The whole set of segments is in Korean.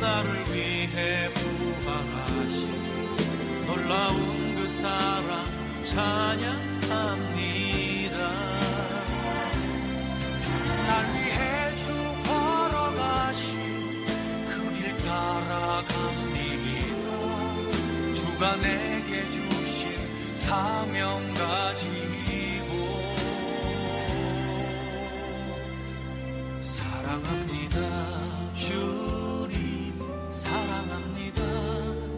나를 위해 부활하신 놀라운 그 사랑 찬양합니다. 날 위해 주 걸어가신 그 길 따라갑니다. 주가 내게 주신 사명 가지고 사랑합니다. 주님 사랑합니다.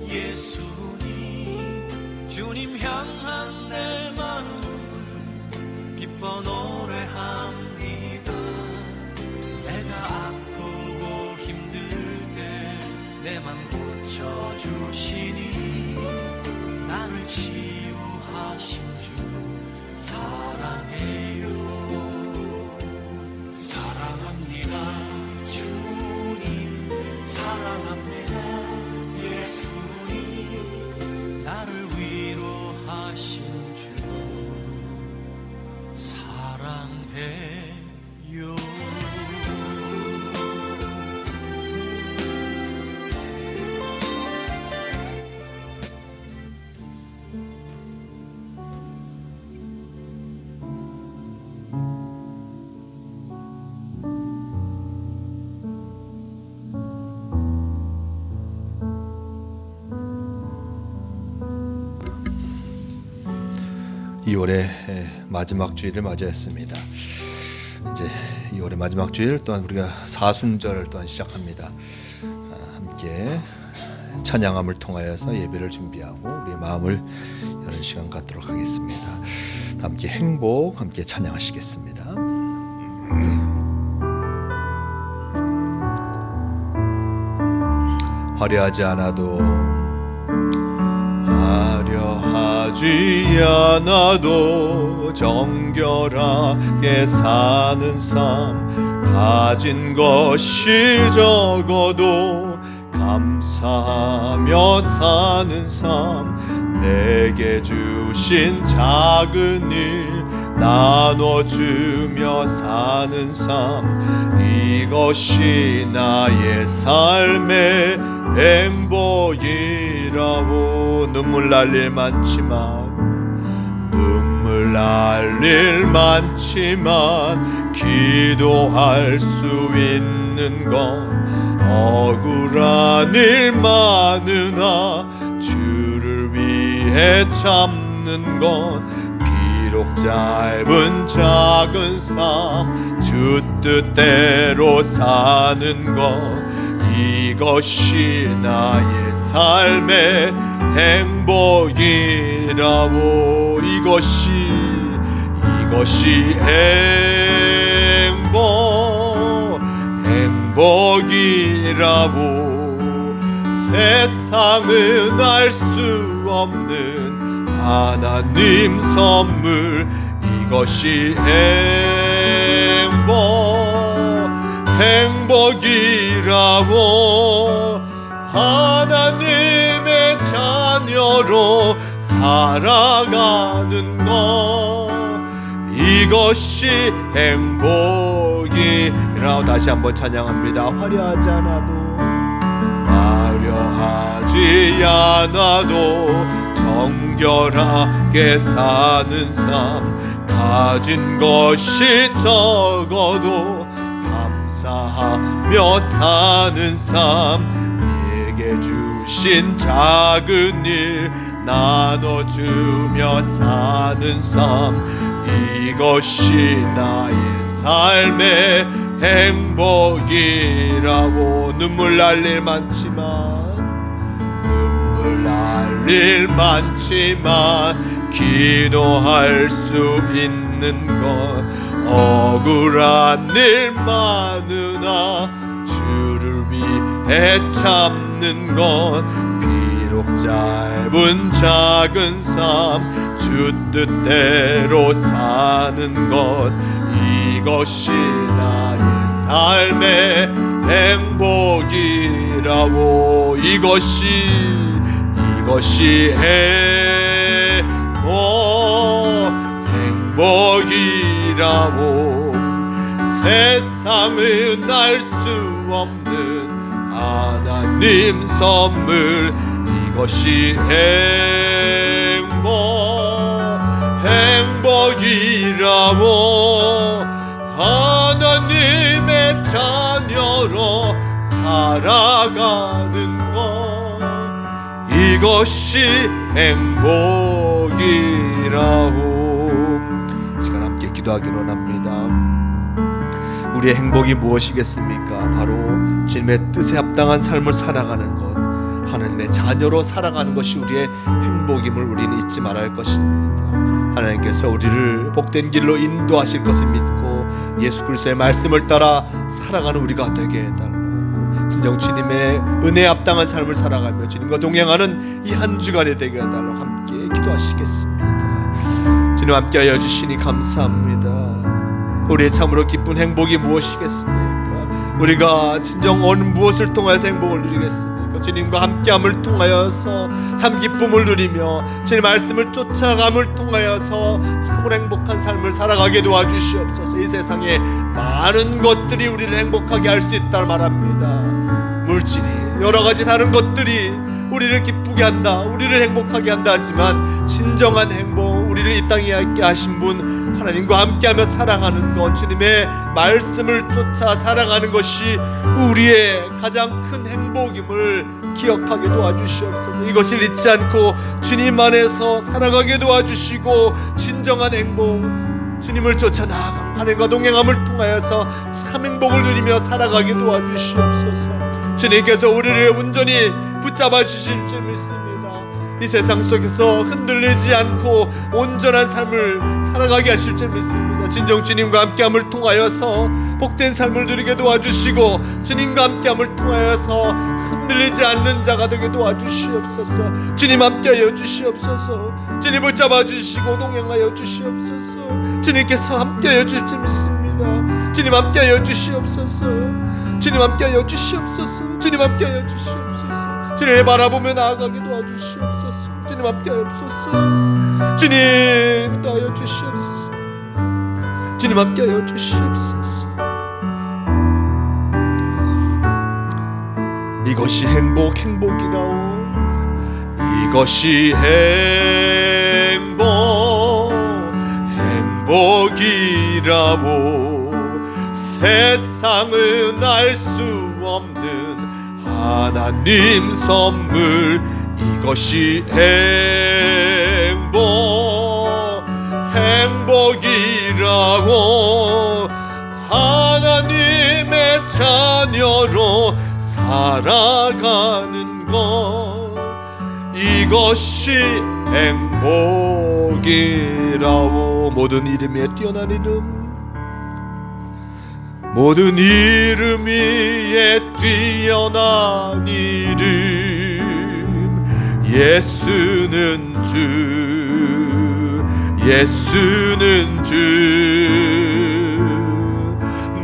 예수님 주님 향한 내 마음을 기뻐 노래합니다. 내가 아프고 힘들 때 내 맘 고쳐주시니 나를 치유하신 주 사랑해요. 사랑합니다. 주님 사랑합니다. 예수님 나를 위로하신 주 사랑해요. 이 올해 마지막 주일을 맞이했습니다. 이제 이 올해 마지막 주일 또한 우리가 사순절을 또한 시작합니다. 함께 찬양함을 통하여서 예배를 준비하고 우리의 마음을 여는 시간 갖도록 하겠습니다. 함께 행복 함께 찬양하시겠습니다. 화려하지 않아도 화려하지 않아도 정결하게 사는 삶 가진 것이 적어도 감사하며 사는 삶 내게 주신 작은 일 나눠주며 사는 삶 이것이 나의 삶의 행복이라고 눈물 날 일 많지만 기도할 수 있는 건 억울한 일 많으나 주를 위해 참는 건 비록 짧은 작은 삶 주 뜻대로 사는 것 이것이 나의 삶의 행복이라고 이것이 행복이라고 세상은 알 수 없는 하나님 선물 이것이 행복이라고 하나님의 자녀로 살아가는 것 이것이 행복이라고 다시 한번 찬양합니다. 화려하지 않아도 정결하게 사는 삶 가진 것이 적어도 감사하며 사는 삶 내게 주신 작은 일 나눠주며 사는 삶 이것이 나의 삶의 행복이라고 눈물 날 일 많지만 기도할 수 있는 것 억울한 일 많으나 주를 위해 참는 것 비록 짧은 작은 삶 주 뜻대로 사는 것 이것이 나의 삶의 행복이라고 이것이 행복이라고 세상은 알 수 없는 하나님 선물 이것이 행복이라고 하나님의 자녀로 살아가는 것 이것이 행복이라고 시간 함께 기도하기로 합니다. 우리의 행복이 무엇이겠습니까? 바로 주님의 뜻에 합당한 삶을 살아가는 것 하나님의 자녀로 살아가는 것이 우리의 행복임을 우리는 잊지 말아야 할 것입니다. 하나님께서 우리를 복된 길로 인도하실 것을 믿고 예수 그리스도의 말씀을 따라 살아가는 우리가 되게 해달라고 진정 주님의 은혜에 합당한 삶을 살아가며 주님과 동행하는 이 한 주간이 되게 해달라고 함께 기도하시겠습니다. 주님 함께하여 주시니 감사합니다. 우리의 참으로 기쁜 행복이 무엇이겠습니까? 우리가 진정 어느 무엇을 통하여서 행복을 누리겠습니까? 주님과 함께함을 통하여서 참 기쁨을 누리며 주님 말씀을 쫓아감을 통하여서 참으로 행복한 삶을 살아가게 도와주시옵소서. 이 세상에 많은 것들이 우리를 행복하게 할 수 있다고 말합니다. 물질이 여러 가지 다른 것들이 우리를 기쁘게 한다, 우리를 행복하게 한다 하지만 진정한 행복, 우리를 이 땅에 있게 하신 분 하나님과 함께하며 살아가는 것, 주님의 말씀을 쫓아 살아가는 것이 우리의 가장 큰 행복임을 기억하게 도와주시옵소서. 이것을 잊지 않고 주님 안에서 살아가게 도와주시고 진정한 행복, 주님을 쫓아 나아가는 하나님과 동행함을 통하여서 참 행복을 누리며 살아가게 도와주시옵소서. 주님께서 우리를 온전히 붙잡아 주실 줄 믿습니다. 이 세상 속에서 흔들리지 않고 온전한 삶을 살아가게 하실 줄 믿습니다. 진정 주님과 함께함을 통하여서 복된 삶을 누리게 도와주시고 주님과 함께함을 통하여서 흔들리지 않는 자가 되게 도와주시옵소서. 주님 함께하여 주시옵소서. 주님 붙잡아 주시고 동행하여 주시옵소서. 주님께서 함께하여 줄 줄 믿습니다. 주님 함께하여 주시옵소서. 주님 함께하여 주시옵소서. 주님 함께하여 주시옵소서. 주님을 바라보며 나아가게 도와주시옵소서. 주님 함께하여 주옵소서. 주님 인도하여 주시옵소서. 주님 함께하여 주시옵소서. 이것이 행복이라오. 이것이 행복이라고 세상은 알 수 없는 하나님 선물 이것이 행복이라고 하나님의 자녀로 살아가는 것 이것이 행복이라고 모든 이름에 뛰어난 이름 모든 이름 위에 뛰어난 이름 예수는 주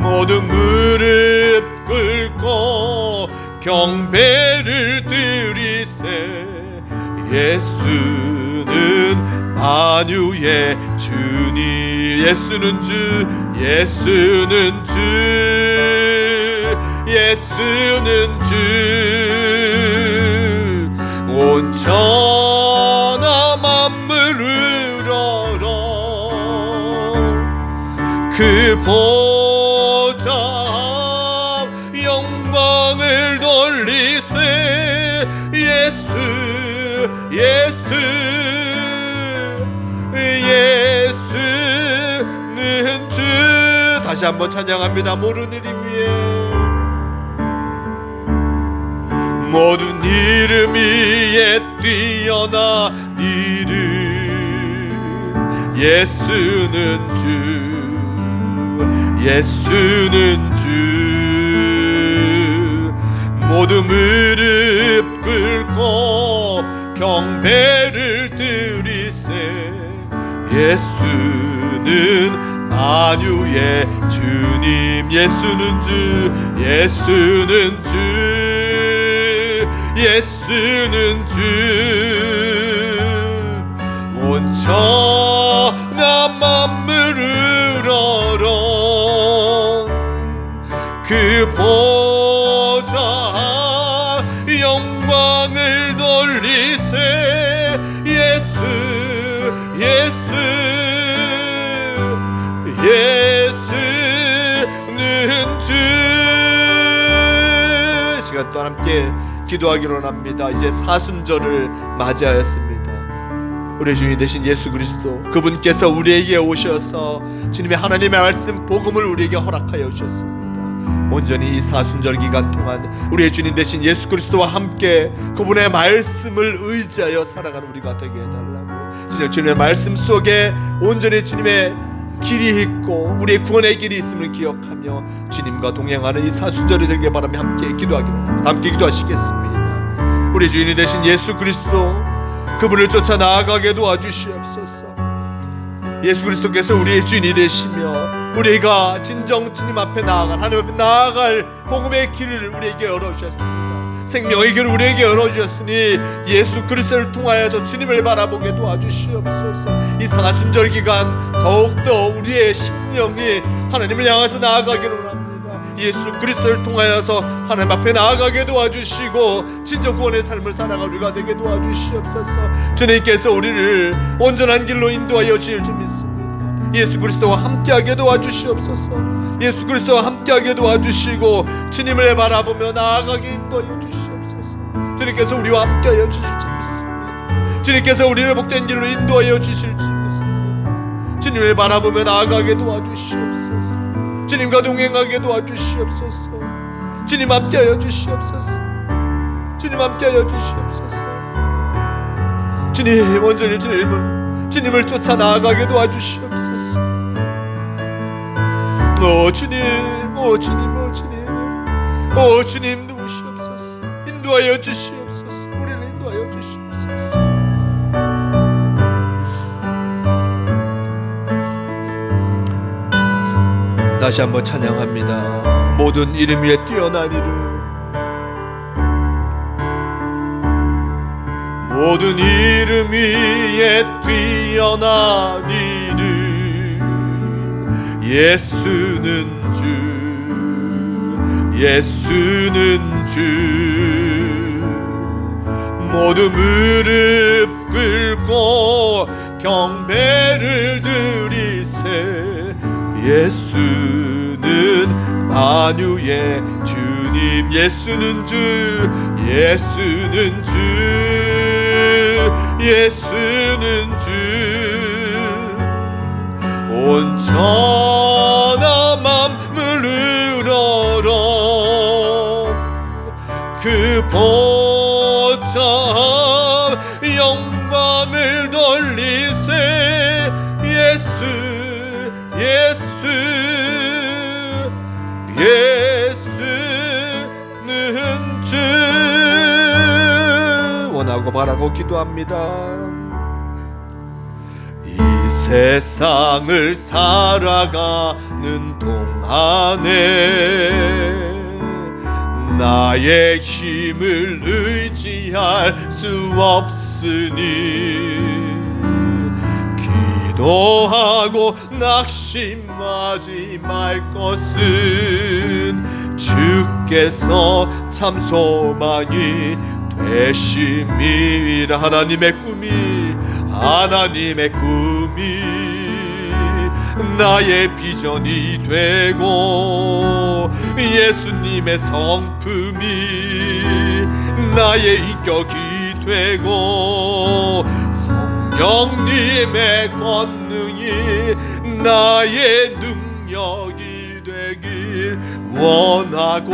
모든 무릎 꿇고 경배를 드리세 예수는 만유의 주님 예수는 주 온 천하 만물을 얼어 그 보좌 영광을 돌리세 예수는 주 다시 한번 찬양합니다. 모든 이름 위에 모든 이름 위에 뛰어난 이름 예수는 주 모든 무릎 꿇고 경배를 드리세 예수는 만유의 주님 예수는 주 온 천하 만물을 얼어 그 보좌 시간 동안 함께 기도하기로 합니다. 이제 사순절을 맞이하였습니다. 우리 주인 되신 예수 그리스도, 그분께서 우리에게 오셔서 주님의 하나님의 말씀 복음을 우리에게 허락하여 주셨습니다. 온전히 이 사순절 기간 동안 우리의 주님 되신 예수 그리스도와 함께 그분의 말씀을 의지하여 살아가는 우리가 되게 해달라고, 진짜 주님의 말씀 속에 온전히 주님의 길이 있고 우리의 구원의 길이 있음을 기억하며 주님과 동행하는 이 사순절이 되길 바라며 함께 기도하기로 합니다. 함께 기도하시겠습니다. 우리 주인이 되신 예수 그리스도, 그분을 쫓아 나아가게 도와주시옵소서. 예수 그리스도께서 우리의 주인이 되시며 우리가 진정 주님 앞에 나아갈, 하나님 앞에 나아갈 복음의 길을 우리에게 열어주셨습니다. 생명의 길을 우리에게 열어주셨으니 예수 그리스도를 통하여서 주님을 바라보게 도와주시옵소서. 이 사순절 기간 더욱더 우리의 심령이 하나님을 향해서 나아가기를 원합니다. 예수 그리스도를 통하여서 하나님 앞에 나아가게 도와주시고 진정 구원의 삶을 살아갈 우리가 되게 도와주시옵소서. 주님께서 우리를 온전한 길로 인도하여 주실 줄 믿습니다. 예수 그리스도와 함께하게 도와주시옵소서. 예수 그리스도와 함께하게 도와주시고 주님을 바라보며 나아가게 인도하여 주시옵소서. 주님께서 우리와 함께하여 주실 줄 믿습니다. 주님께서 우리를 복된 길로 인도하여 주실 줄 믿습니다. 주님을 바라보며 나아가게 도와주시옵소서. 주님과 동행하게 도와주시옵소서. 주님 함께하여 주시옵소서. 주님 함께하여 주시옵소서. 주님 온전히 주님을 쫓아 나아가게 도와주시옵소서. 오 주님, 오 주님, 오 주님, 오 주님 누구시옵소서. 인도하여 주시옵소서. 우리를 인도하여 주시옵소서. 다시 한번 찬양합니다. 모든 이름 위에 뛰어난 이름, 모든 이름 위에 뛰어난 이름, 예수는 주, 예수는 주. 모든 무릎 꿇고 경배를 드리세. 예수는 만유의 주님, 예수는 주, 예수는 주, 예수는 주. 온 천하 만물 우러러 그 보좌 영광을 돌리세. 예수, 예수, 예수는 주. 원하고 바라고 기도합니다. 이 세상을 살아가는 동안에 나의 힘을 의지할 수 없으니 기도하고 낙심하지 말 것은 주께서 참 소망이 되심이라. 하나님의 꿈이, 하나님의 꿈이 나의 비전이 되고 예수님의 성품이 나의 인격이 되고 성령님의 권능이 나의 능력이 되길 원하고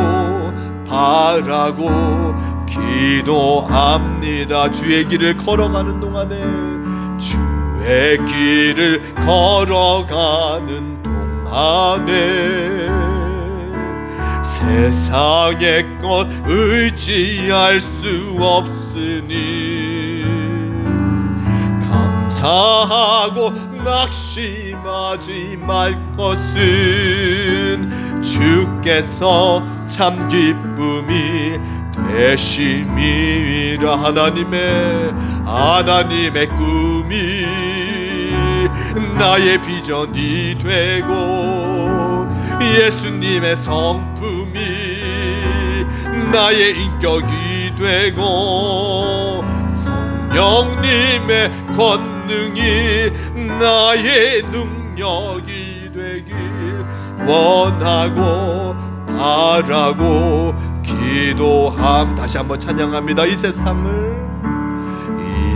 바라고 기도합니다. 주의 길을 걸어가는 동안에, 주의 길을 걸어가는 동안에 세상의 것 의지할 수 없으니 감사하고 낙심하지 말 것은 주께서 참 기쁨이 되심이라. 하나님의 꿈이 나의 비전이 되고 예수님의 성품이 나의 인격이 되고 성령님의 권능이 나의 능력이 되길 원하고 바라고 기도함. 다시 한번 찬양합니다. 이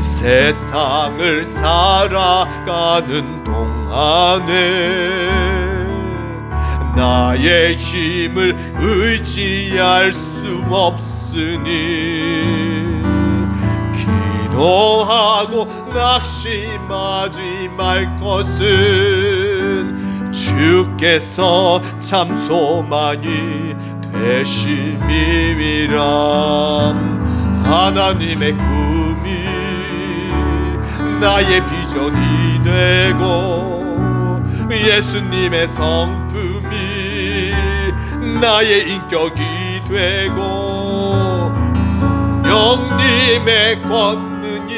세상을 살아가는 동안에 나의 힘을 의지할 수 없으니 기도하고 낙심하지 말 것은 주께서 참 소망이 되심이라. 하나님의 꿈이 나의 비전이 되고 예수님의 성품이 나의 인격이 되고 성령님의 권능이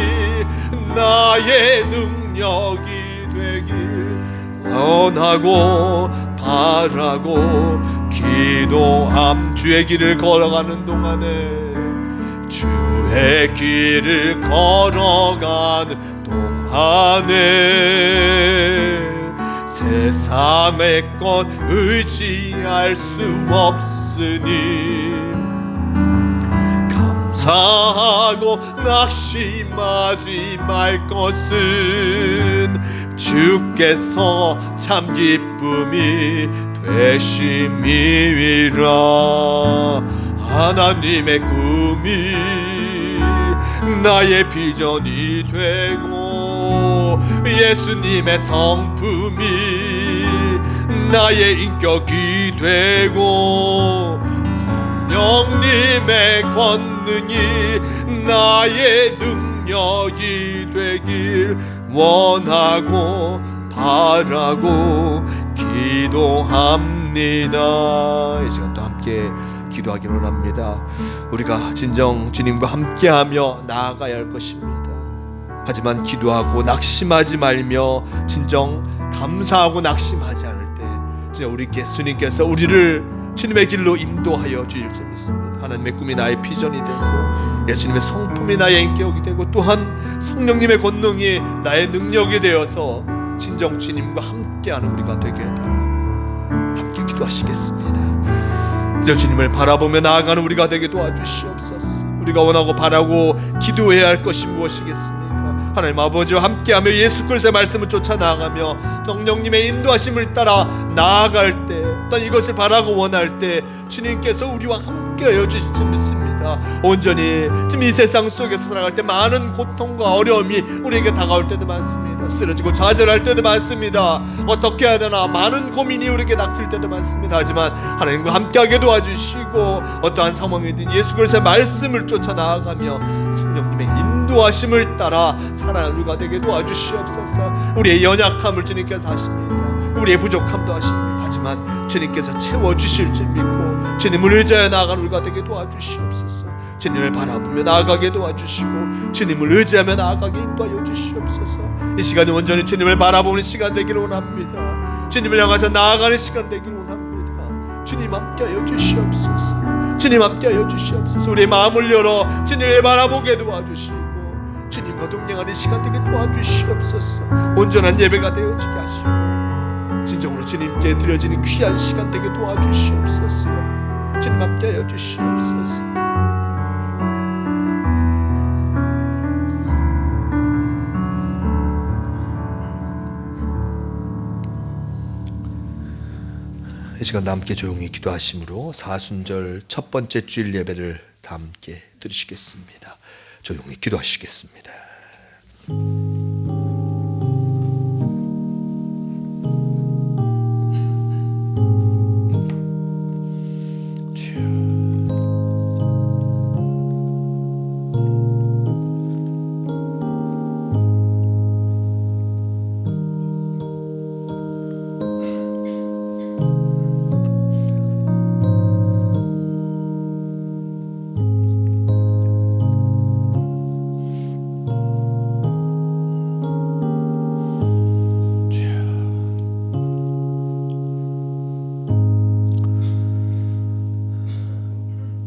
나의 능력이 되길 원하고 바라고 기도함. 주의 길을 걸어가는 동안에 주의 길을 걸어가는 동안에 세상의 것 의지할 수 없으니 감사하고 낙심하지 말 것은 주께서 참 기쁨이 되심이라. 하나님의 꿈이 나의 비전이 되고 예수님의 성품이 나의 인격이 되고 성령님의 권능이 나의 능력이 되길 원하고 바라고 기도합니다. 이 시간 또 함께 기도하기를 원합니다. 우리가 진정 주님과 함께하며 나아가야 할 것입니다. 하지만 기도하고 낙심하지 말며 진정 감사하고 낙심하지 않을 때 진짜 주님께서 우리를 주님의 길로 인도하여 주실 줄 믿습니다. 하나님의 꿈이 나의 비전이 되고 예수님의 성품이 나의 인격이 되고 또한 성령님의 권능이 나의 능력이 되어서 진정 주님과 함께하는 우리가 되게 해달라고 함께 기도하시겠습니다. 이제 주님을 바라보며 나아가는 우리가 되게 도와주시옵소서. 우리가 원하고 바라고 기도해야 할 것이 무엇이겠습니까? 하나님 아버지와 함께하며 예수 그리스도의 말씀을 쫓아 나아가며 성령님의 인도하심을 따라 나아갈 때 또한 이것을 바라고 원할 때 주님께서 우리와 함께하여 주실 줄 믿습니다. 온전히 지금 이 세상 속에서 살아갈 때 많은 고통과 어려움이 우리에게 다가올 때도 많습니다. 쓰러지고 좌절할 때도 많습니다. 어떻게 해야 되나 많은 고민이 우리에게 닥칠 때도 많습니다. 하지만 하나님과 함께하게 도와주시고 어떠한 상황이든 예수 그리스도의 말씀을 쫓아 나아가며 성령님의 인도하심을 따라 살아가는 우리가 되게 도와주시옵소서. 우리의 연약함을 주님께서 하십니다. 우리의 부족함도 하십니다. 하지만 주님께서 채워주실 줄 믿고 주님을 의지하여 나아가는 우리가 되게 도와주시옵소서. 주님을 바라보며 나아가게 도와주시고 주님을 의지하며 나아가게 인도하여 주시옵소서. 이 시간이 온전히 주님을 바라보는 시간 되기를 원합니다. 주님을 향해서 나아가는 시간 되기를 원합니다. 주님 함께하여 주시옵소서. 주님 함께하여 주시옵소서. 우리의 마음을 열어 주님을 바라보게 도와주시고 주님과 동행하는 시간 되게 도와주시옵소서. 온전한 예배가 되어지게 하시고 진정으로 주님께 드려지는 귀한 시간 되게 도와주시옵소서. 주님 함께하여 주시옵소서. 이 시간 다 함께 조용히 기도하심으로 사순절 첫 번째 주일 예배를 다 함께 드리시겠습니다. 조용히 기도하시겠습니다.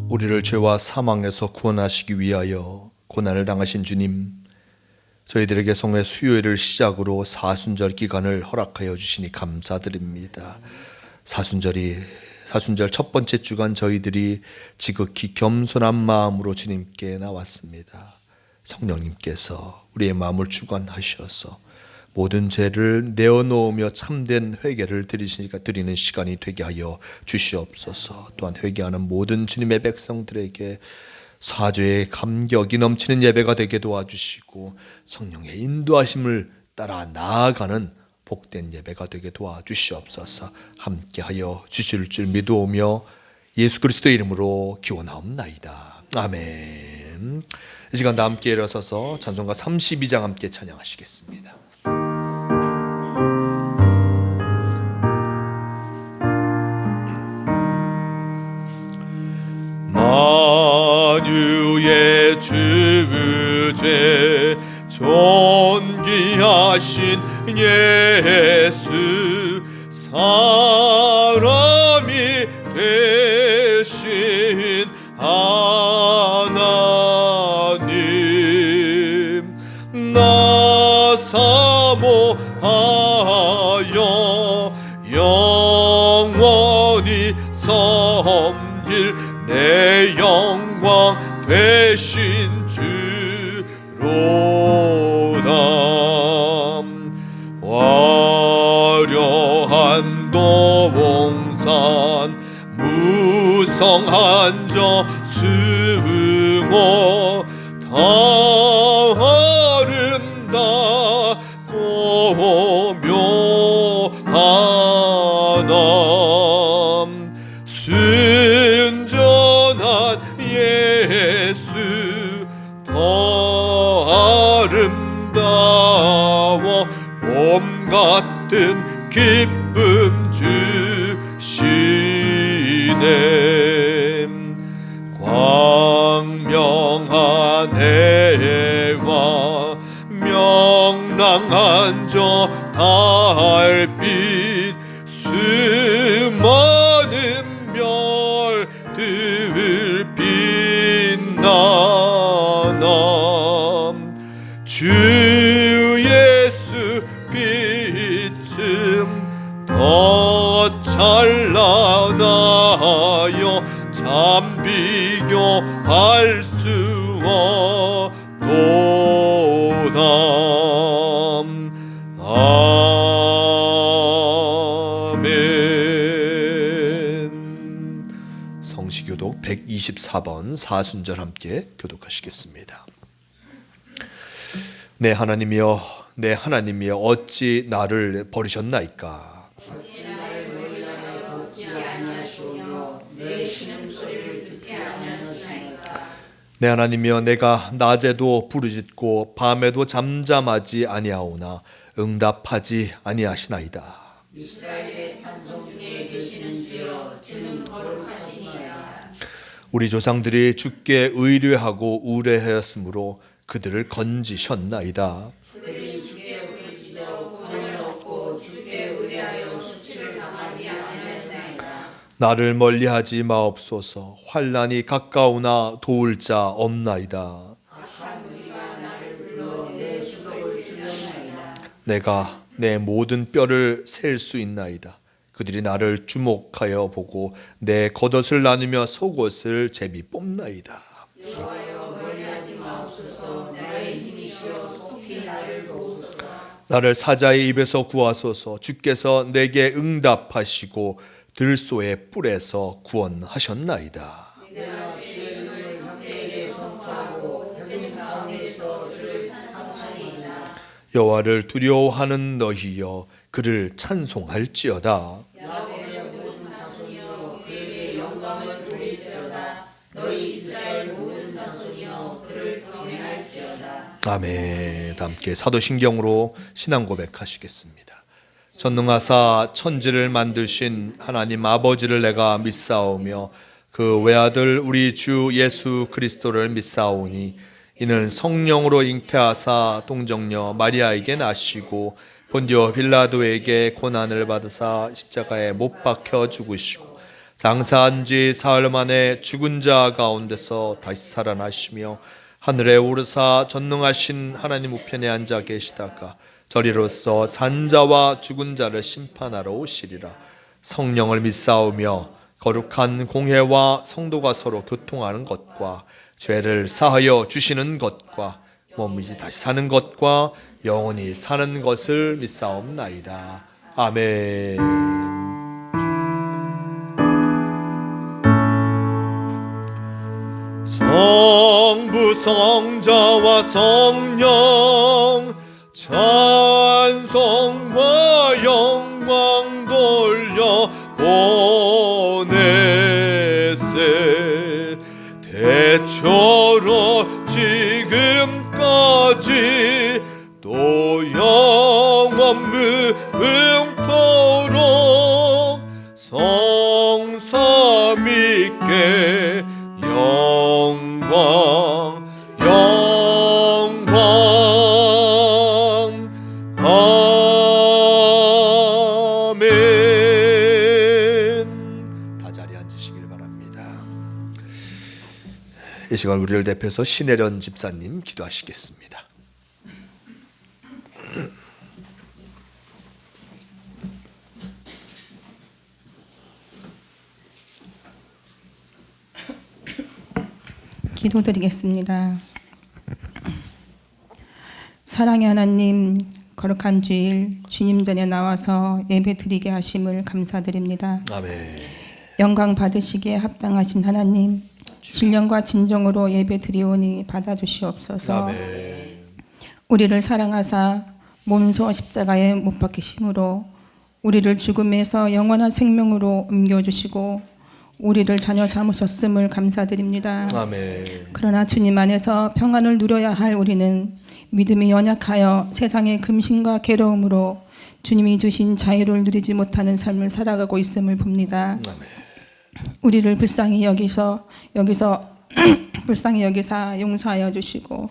우리를 죄와 사망에서 구원하시기 위하여 고난을 당하신 주님, 저희들에게 성회 수요일을 시작으로 사순절 기간을 허락하여 주시니 감사드립니다. 사순절이 사순절 첫 번째 주간 저희들이 지극히 겸손한 마음으로 주님께 나왔습니다. 성령님께서 우리의 마음을 주관하셔서 모든 죄를 내어놓으며 참된 회개를 드리는 시간이 되게 하여 주시옵소서. 또한 회개하는 모든 주님의 백성들에게 사죄의 감격이 넘치는 예배가 되게 도와주시고 성령의 인도하심을 따라 나아가는 복된 예배가 되게 도와주시옵소서. 함께하여 주실 줄 믿어오며 예수 그리스도의 이름으로 기원하옵나이다. 아멘. 이 시간 다 함께 일어서서 찬송가 32장 함께 찬양하시겠습니다. 만유의 주제 존귀하신 예수 사람이 되신 하나님 나 사모하여 영원히 섬길 내 영광 되신 주로다. 화려한 도봉산 무성한 저 승호 다 아름답고 묘하나 순전한 예수 더 아름다워 봄 같은 기쁨 주시네. 광명한 해와 명랑한 저 달빛 수많은 별들 빛나나 주 예수 빛은 더 찬란하여 참 비교할 수 없도다. 아멘. 성시교독 124번 사순절 함께 교독하시겠습니다. 내 하나님이여 내 하나님이여 어찌 나를 버리셨나이까. 내 하나님이여 내가 낮에도 부르짖고 밤에도 잠잠하지 아니하오나 응답하지 아니하시나이다. 이스라엘의 찬송 중에 계시는 주여 주는 거룩하시니이다. 우리 조상들이 주께 의뢰하고 우뢰하였으므로 그들을 건지셨나이다. 그들이 주께 부르짖어 구원을 얻고 주께 의뢰하여 수치를 당하지 아니하였나이다. 나를 멀리하지 마옵소서. 환난이 가까우나 도울 자 없나이다. 악한 무리가 나를 불러 내 수고를 줄였나이다. 내가 내 모든 뼈를 셀 수 있나이다. 그들이 나를 주목하여 보고 내 겉옷을 나누며 속옷을 제비 뽑나이다. 여호와여 멀리하지 마옵소서. 나의 힘이시여 속히 나를 도우소서. 나를 사자의 입에서 구하소서. 주께서 내게 응답하시고 들소의 뿔에서 구원하셨나이다. 내가 주의 은을 형제에게 선포하고 현진 가운데서 주를 찬송하리이다. 여호와를 두려워하는 너희여 그를 찬송할지어다. 야곱의 모든 자손이여 그에게 영광을 돌릴지어다. 너희 이스라엘 모든 자손이여 그를 경외할지어다. 아멘. 함께 사도신경으로 신앙 고백하시겠습니다. 전능하사 천지를 만드신 하나님 아버지를 내가 믿사오며 그 외아들 우리 주 예수 그리스도를 믿사오니 이는 성령으로 잉태하사 동정녀 마리아에게 나시고 본디오 빌라도에게 고난을 받으사 십자가에 못 박혀 죽으시고 장사한 지 사흘 만에 죽은 자 가운데서 다시 살아나시며 하늘에 오르사 전능하신 하나님 우편에 앉아 계시다가 저리로서 산자와 죽은 자를 심판하러 오시리라. 성령을 믿사오며 거룩한 공회와 성도가 서로 교통하는 것과 죄를 사하여 주시는 것과 몸이 다시 사는 것과 영원히 사는 것을 믿사옵나이다. 아멘. 성부 성자와 성령 찬송과 영광 돌려 보내세. 대처로 지금까지 또 영원 무궁토록 성삼위께 영광 영광 아멘. 다 자리에 앉으시길 바랍니다. 이 시간 우리를 대표해서 신혜련 집사님 기도하시겠습니다. 기도드리겠습니다. 사랑의 하나님, 거룩한 주일 주님 전에 나와서 예배드리게 하심을 감사드립니다. 아멘. 영광 받으시기에 합당하신 하나님, 신령과 진정으로 예배드리오니 받아주시옵소서. 아멘. 우리를 사랑하사 몸소 십자가에 못 박히심으로 우리를 죽음에서 영원한 생명으로 옮겨주시고 우리를 자녀 삼으셨음을 감사드립니다. 아멘. 그러나 주님 안에서 평안을 누려야 할 우리는 믿음이 연약하여 세상의 금신과 괴로움으로 주님이 주신 자유를 누리지 못하는 삶을 살아가고 있음을 봅니다. 아멘. 우리를 불쌍히 여기서 불쌍히 여기사 용서하여 주시고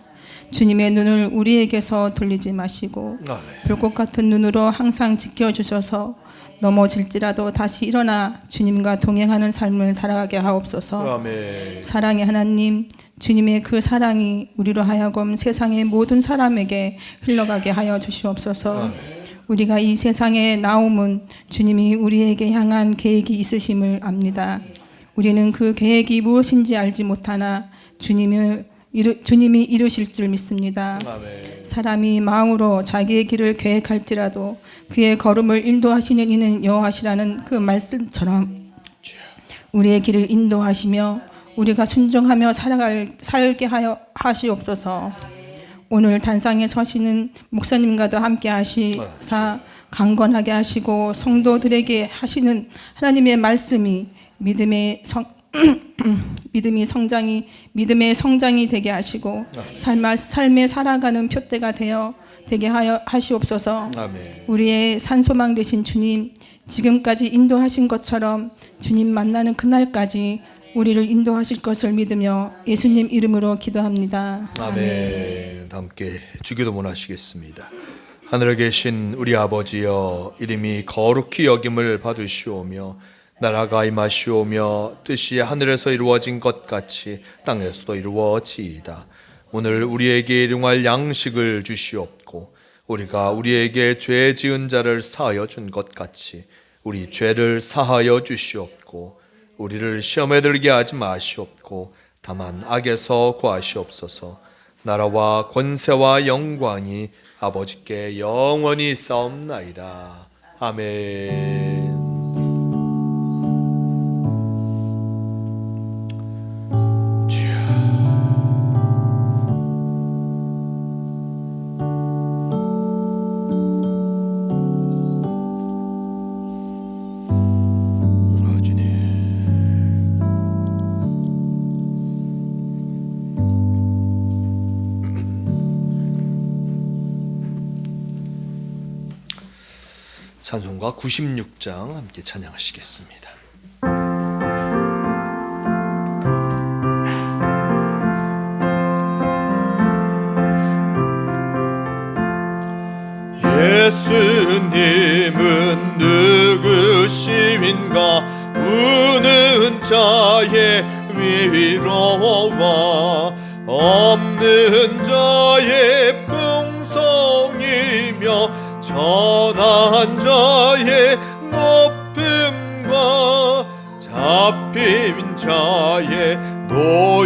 주님의 눈을 우리에게서 돌리지 마시고 아멘. 불꽃 같은 눈으로 항상 지켜주셔서 넘어질지라도 다시 일어나 주님과 동행하는 삶을 살아가게 하옵소서. 아멘. 사랑의 하나님, 주님의 그 사랑이 우리로 하여금 세상의 모든 사람에게 흘러가게 하여 주시옵소서. 아멘. 우리가 이 세상에 나옴은 주님이 우리에게 향한 계획이 있으심을 압니다. 우리는 그 계획이 무엇인지 알지 못하나 주님이 이루실 줄 믿습니다. 아멘. 사람이 마음으로 자기의 길을 계획할지라도 그의 걸음을 인도하시는 이는 여호와시라는 그 말씀처럼 우리의 길을 인도하시며 우리가 순종하며 살게 하여 하시옵소서. 오늘 단상에 서시는 목사님과도 함께 하시사 강건하게 하시고 성도들에게 하시는 하나님의 말씀이 믿음의 성장이 되게 하시고 삶에 살아가는 표대가 되게 하여 하시옵소서. 아멘. 우리의 산소망 되신 주님, 지금까지 인도하신 것처럼 주님 만나는 그날까지 우리를 인도하실 것을 믿으며 예수님 이름으로 기도합니다. 아멘. 다 함께 주기도문 하시겠습니다. 하늘에 계신 우리 아버지여, 이름이 거룩히 여김을 받으시오며 나라가 임하시오며 뜻이 하늘에서 이루어진 것 같이 땅에서도 이루어지이다. 오늘 우리에게 일용할 양식을 주시옵고 우리가 우리에게 죄 지은 자를 사하여 준 것 같이 우리 죄를 사하여 주시옵고 우리를 시험에 들게 하지 마시옵고 다만 악에서 구하시옵소서. 나라와 권세와 영광이 아버지께 영원히 있사옵나이다. 아멘. 찬송가 96장 함께 찬양하시겠습니다. 예수님은 누구심인가? 우는 자의 위로와 없는 자의 풍성이며 전한 자의 높음과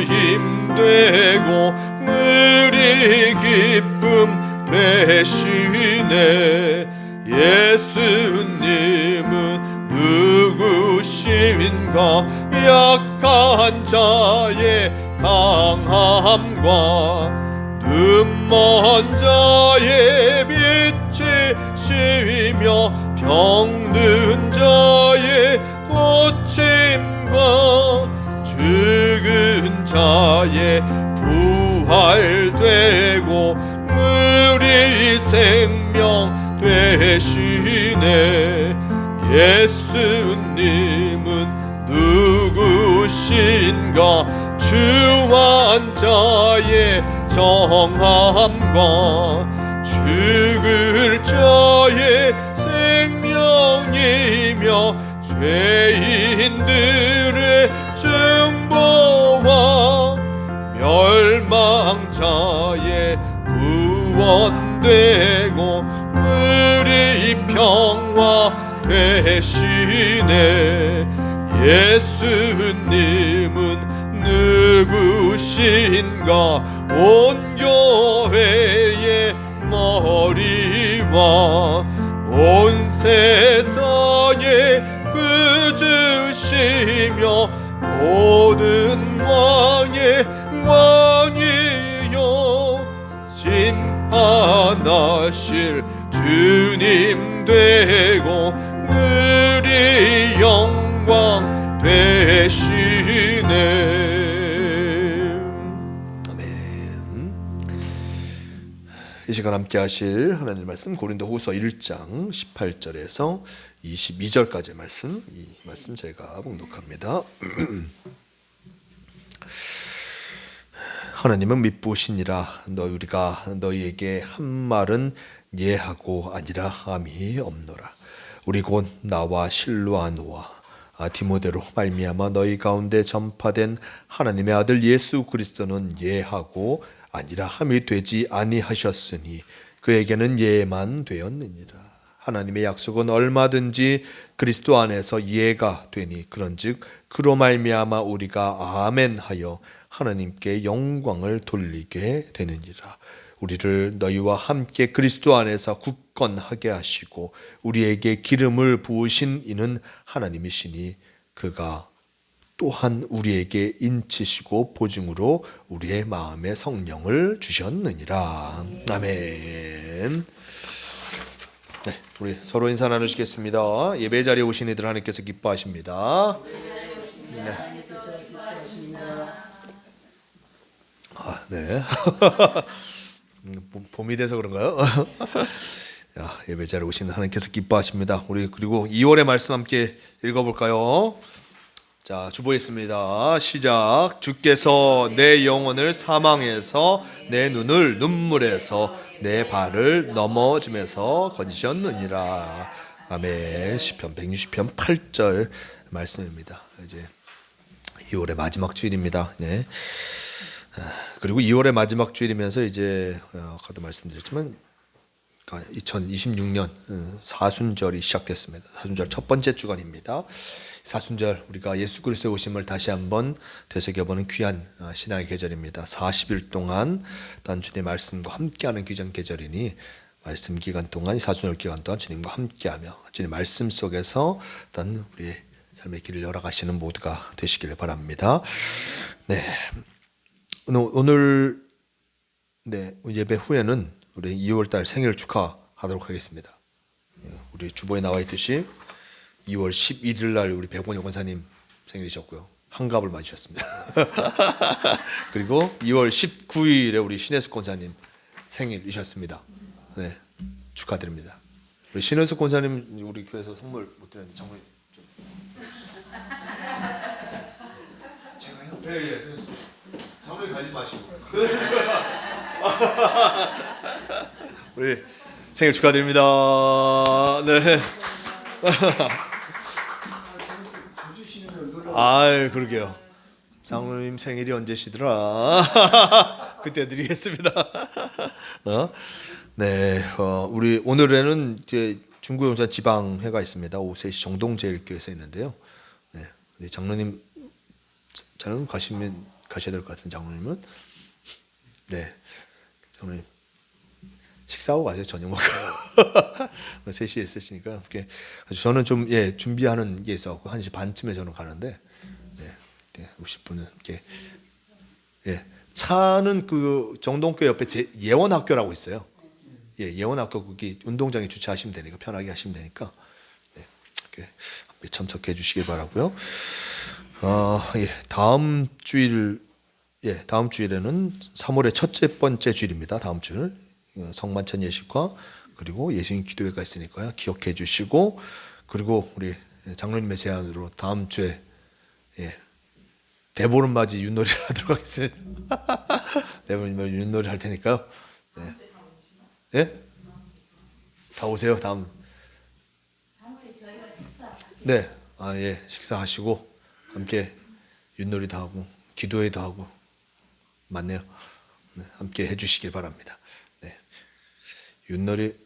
힘되고 우리 기쁨 되시네. 예수님은 누구신가? 약한 자의 강함과 눈먼 자의 빛이시며 병든 자의 고침과 죽은 자의 부활되고 우리 생명 되시네. 예수님은 누구신가? 주한 자의 정함과 죽을 자의 생명이며 죄인들의 증거와 멸망자의 구원되고 우리 평화 되시네. 예수님은 누구신가? 온 교회의 머리와 온 세상의 구주시며 모든 왕의 왕이요 심판하실 주님 되고 우리 영광 되시네. 이 시간 함께 하실 하나님 말씀 고린도후서 1장 18절에서 22절까지의 말씀, 이 말씀 제가 봉독합니다. 하나님은 미쁘시니라. 우리가 너희에게 한 말은 예하고 아니라 함이 없노라. 우리 곧 나와 실로아노와 디모데로 말미암아 너희 가운데 전파된 하나님의 아들 예수 그리스도는 예하고 아니라 함이 되지 아니하셨으니 그에게는 예만 되었느니라. 하나님의 약속은 얼마든지 그리스도 안에서 예가 되니 그런즉 그로 말미암아 우리가 아멘하여 하나님께 영광을 돌리게 되느니라. 우리를 너희와 함께 그리스도 안에서 굳건하게 하시고 우리에게 기름을 부으신 이는 하나님이시니 그가 또한 우리에게 인치시고 보증으로 우리의 마음에 성령을 주셨느니라. 아멘. 네, 우리 서로 인사 나누시겠습니다. 예배 자리에 오신 이들 하나님께서 기뻐하십니다. 네. 네. 봄이 돼서 그런가요? 야, 예배 자리에 오신 하나님께서 기뻐하십니다. 우리 그리고 2월의 말씀 함께 읽어볼까요? 자, 주보했습니다. 시작. 주께서 내 영혼을 사망에서 내 눈을 눈물에서 내 발을 넘어짐에서 건지셨느니라. 아멘. 시편 160편 8절 말씀입니다. 이제 2월의 마지막 주일입니다. 네. 그리고 2월의 마지막 주일이면서 이제 아까도 말씀드렸지만 2026년 사순절이 시작됐습니다. 사순절 첫 번째 주간입니다. 사순절 우리가 예수 그리스도의 오심을 다시 한번 되새겨보는 귀한 신앙의 계절입니다. 40일 동안 단 주님의 말씀과 함께하는 귀한 계절이니 말씀 기간 동안 사순절 기간 동안 주님과 함께하며 주님의 말씀 속에서 단 우리의 삶의 길을 열어가시는 모두가 되시기를 바랍니다. 네, 오늘 예배 후에는 우리 2월달 생일 축하하도록 하겠습니다. 우리 주보에 나와 있듯이 2월 11일 날 우리 백원희 권사님 생일이셨고요. 한갑을 맞으셨습니다. 그리고 2월 19일에 우리 신혜숙 권사님 생일이셨습니다. 네, 축하드립니다. 우리 신혜숙 권사님 우리 교회에서 선물 못 드렸는데 정말 좀 제가요? 네, 장로에 가지 마시고 우리 생일 축하드립니다. 네. 아, 그러게요. 장로님 생일이 언제시더라? 그때 드리겠습니다. 네, 우리 오늘에는 이제 중구용산 지방회가 있습니다. 오세시 정동제일교회에서 있는데요. 네, 장로님 가시면 가셔야 될 것 같은 장로님은. 네, 장로님 식사하고 가세요. 저녁 먹고. 3시에 있으시니까. 저는 좀 준비하는 게 있어갖고 1시 반쯤에 저는 가는데 50분은 이렇게 차는 그 정동교 옆에 예원학교라고 있어요. 예원학교 거기 운동장에 주차하시면 되니까 편하게 하시면 되니까 이렇게 참석해 주시기 바라고요. 다음 주일에는 3월의 첫째 번째 주일입니다. 다음 주는 성만찬 예식과 그리고 예수님 기도회가 있으니까요. 기억해 주시고, 그리고 우리 장로님의 제안으로 다음 주에 대보름 맞이 윷놀이를 하도록 하겠습니다. 대보름 맞이 윷놀이 할 테니까요. 네? 다 오세요. 다음. 네, 식사하시고 함께 윷놀이도 하고 기도회도 하고 맞네요. 네, 함께 해주시길 바랍니다. 네, 윷놀이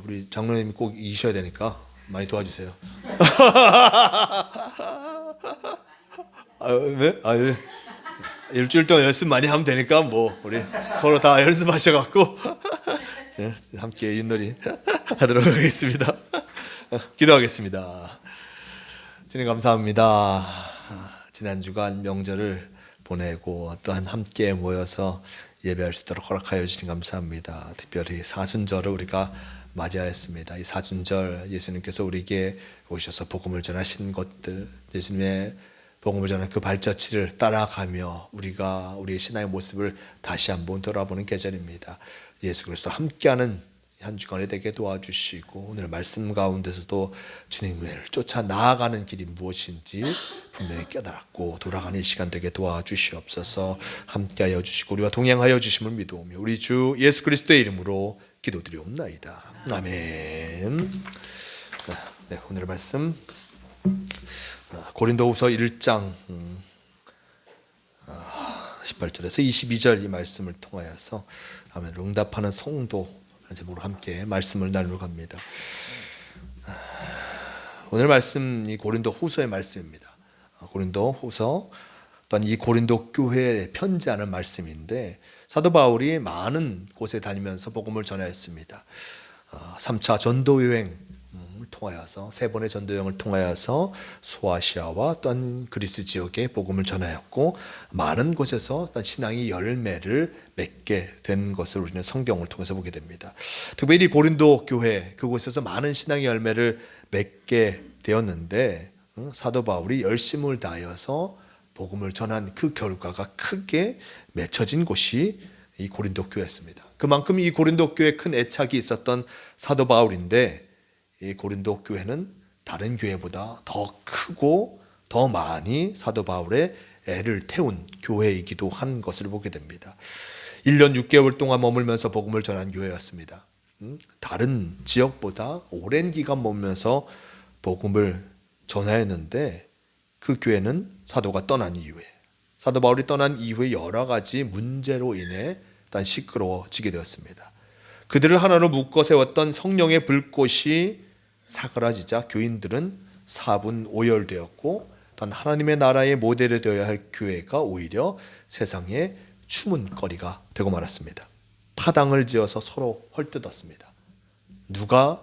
우리 장로님이 꼭 이기셔야 되니까 많이 도와주세요. 네? 일주일 동안 연습 많이 하면 되니까 뭐 우리 서로 다 연습하셔갖고 함께 윷놀이 하도록 하겠습니다. 기도하겠습니다. 주님 감사합니다. 지난 주간 명절을 보내고 또한 함께 모여서 예배할 수 있도록 허락하여 주시니 감사합니다. 특별히 사순절을 우리가 맞이하였습니다. 이 사순절 예수님께서 우리에게 오셔서 복음을 전하신 것들, 예수님의 복음을 전하는 그 발자취를 따라가며 우리가 우리의 신앙의 모습을 다시 한번 돌아보는 계절입니다. 예수 그리스도 함께하는 한 주간이 되게 도와주시고, 오늘 말씀 가운데서도 주님을 쫓아 나아가는 길이 무엇인지 분명히 깨달았고 돌아가는 시간 되게 도와주시옵소서. 함께하여 주시고 우리와 동행하여 주심을 믿으며 우리 주 예수 그리스도의 이름으로 기도드리옵나이다. 아멘. 네, 오늘의 말씀 고린도후서 1장 18절에서 22절 이 말씀을 통하여서 아멘 응답하는 성도 제목으로 함께 말씀을 나누러 갑니다. 오늘 말씀이 고린도후서의 말씀입니다. 고린도후서 또한 이 고린도 교회에 편지하는 말씀인데, 사도 바울이 많은 곳에 다니면서 복음을 전하였습니다. 3차 전도 여행을 통하여서 3번의 전도 여행을 통하여서 소아시아와 또한 그리스 지역에 복음을 전하였고, 많은 곳에서 어떤 신앙의 열매를 맺게 된 것을 우리는 성경을 통해서 보게 됩니다. 특별히 고린도 교회 그곳에서 많은 신앙의 열매를 맺게 되었는데, 사도 바울이 열심을 다하여서 복음을 전한 그 결과가 크게 맺혀진 곳이 이 고린도 교회였습니다. 그만큼 이 고린도 교회에 큰 애착이 있었던 사도 바울인데, 이 고린도 교회는 다른 교회보다 더 크고 더 많이 사도 바울의 애를 태운 교회이기도 한 것을 보게 됩니다. 1년 6개월 동안 머물면서 복음을 전한 교회였습니다. 다른 지역보다 오랜 기간 머물면서 복음을 전하였는데, 그 교회는 사도가 떠난 이후에, 사도 바울이 떠난 이후에 여러 가지 문제로 인해 일단 시끄러워지게 되었습니다. 그들을 하나로 묶어 세웠던 성령의 불꽃이 사그라지자 교인들은 사분 오열되었고, 단 하나님의 나라의 모델이 되어야 할 교회가 오히려 세상의 추문거리가 되고 말았습니다. 파당을 지어서 서로 헐뜯었습니다. 누가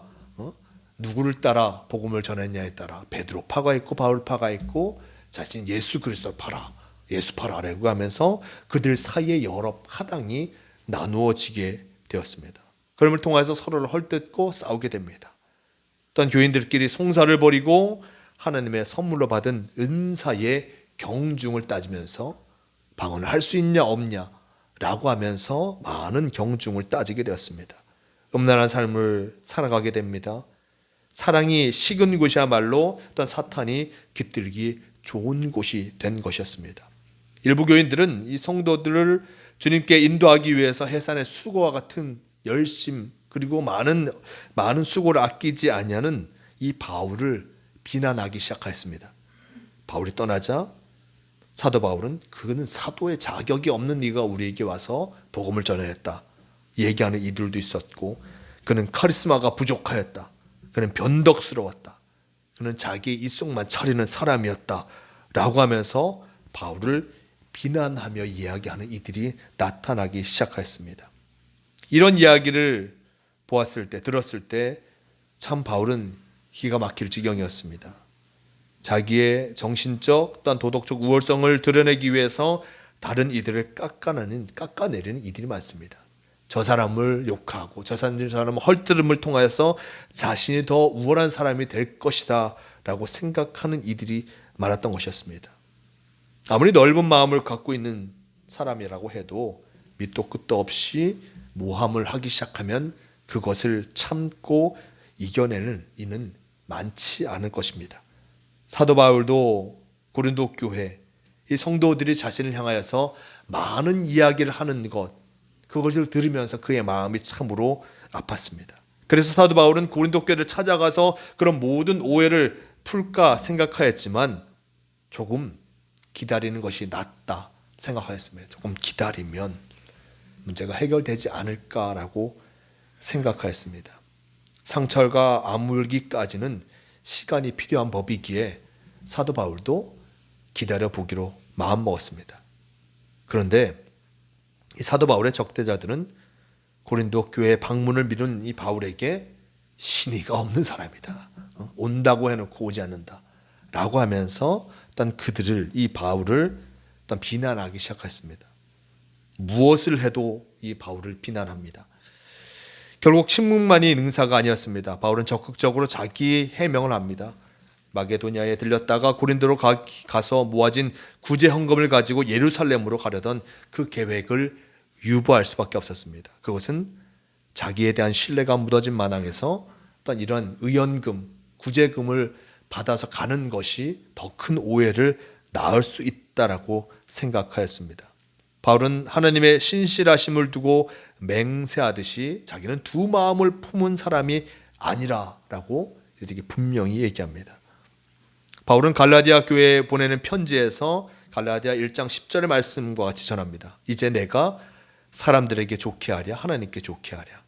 누구를 따라 복음을 전했냐에 따라 베드로파가 있고 바울파가 있고, 자신 예수 그리스도를 팔아, 예수 팔아라고 하면서 그들 사이에 여러 파당이 나누어지게 되었습니다. 그럼을 통해서 서로를 헐뜯고 싸우게 됩니다. 또한 교인들끼리 송사를 벌이고 하나님의 선물로 받은 은사의 경중을 따지면서 방언을 할 수 있냐 없냐 라고 하면서 많은 경중을 따지게 되었습니다. 음란한 삶을 살아가게 됩니다. 사랑이 식은 곳이야말로 또한 사탄이 깃들기 좋은 곳이 된 것이었습니다. 일부 교인들은 이 성도들을 주님께 인도하기 위해서 해산의 수고와 같은 열심, 그리고 많은 수고를 아끼지 아니하는 이 바울을 비난하기 시작하였습니다. 바울이 떠나자 사도 바울은 그는 사도의 자격이 없는 네가 우리에게 와서 복음을 전하였다 얘기하는 이들도 있었고, 그는 카리스마가 부족하였다, 그는 변덕스러웠다, 그는 자기 이속만 차리는 사람이었다 라고 하면서 바울을 비난하며 이야기하는 이들이 나타나기 시작하였습니다. 이런 이야기를 보았을 때, 들었을 때 참 바울은 기가 막힐 지경이었습니다. 자기의 정신적 또한 도덕적 우월성을 드러내기 위해서 다른 이들을 깎아내리는 이들이 많습니다. 저 사람을 욕하고 저 사람을 헐뜯음을 통하여서 자신이 더 우월한 사람이 될 것이다 라고 생각하는 이들이 많았던 것이었습니다. 아무리 넓은 마음을 갖고 있는 사람이라고 해도 밑도 끝도 없이 모함을 하기 시작하면 그것을 참고 이겨내는 이는 많지 않을 것입니다. 사도 바울도 고린도 교회 이 성도들이 자신을 향하여서 많은 이야기를 하는 것, 그것을 들으면서 그의 마음이 참으로 아팠습니다. 그래서 사도 바울은 고린도 교회를 찾아가서 그런 모든 오해를 풀까 생각하였지만 조금 기다리는 것이 낫다 생각하였습니다. 조금 기다리면 문제가 해결되지 않을까라고 생각하였습니다. 상처가 아물기까지는 시간이 필요한 법이기에 사도 바울도 기다려보기로 마음먹었습니다. 그런데 이 사도 바울의 적대자들은 고린도 교회 방문을 미룬 이 바울에게 신의가 없는 사람이다, 온다고 해놓고 오지 않는다 라고 하면서 일단 그들을, 이 바울을 일단 비난하기 시작했습니다. 무엇을 해도 이 바울을 비난합니다. 결국 침묵만이 능사가 아니었습니다. 바울은 적극적으로 자기 해명을 합니다. 마게도냐에 들렸다가 고린도로 가서 모아진 구제 헌금을 가지고 예루살렘으로 가려던 그 계획을 유보할 수밖에 없었습니다. 그것은 자기에 대한 신뢰가 무너진 마당에서 어떤 이런 의연금, 구제금을 받아서 가는 것이 더 큰 오해를 낳을 수 있다라고 생각하였습니다. 바울은 하나님의 신실하심을 두고 맹세하듯이 자기는 두 마음을 품은 사람이 아니라라고 이렇게 분명히 얘기합니다. 바울은 갈라디아 교회에 보내는 편지에서 갈라디아 1장 10절의 말씀과 같이 전합니다. 이제 내가 사람들에게 좋게 하랴 하나님께 좋게 하랴,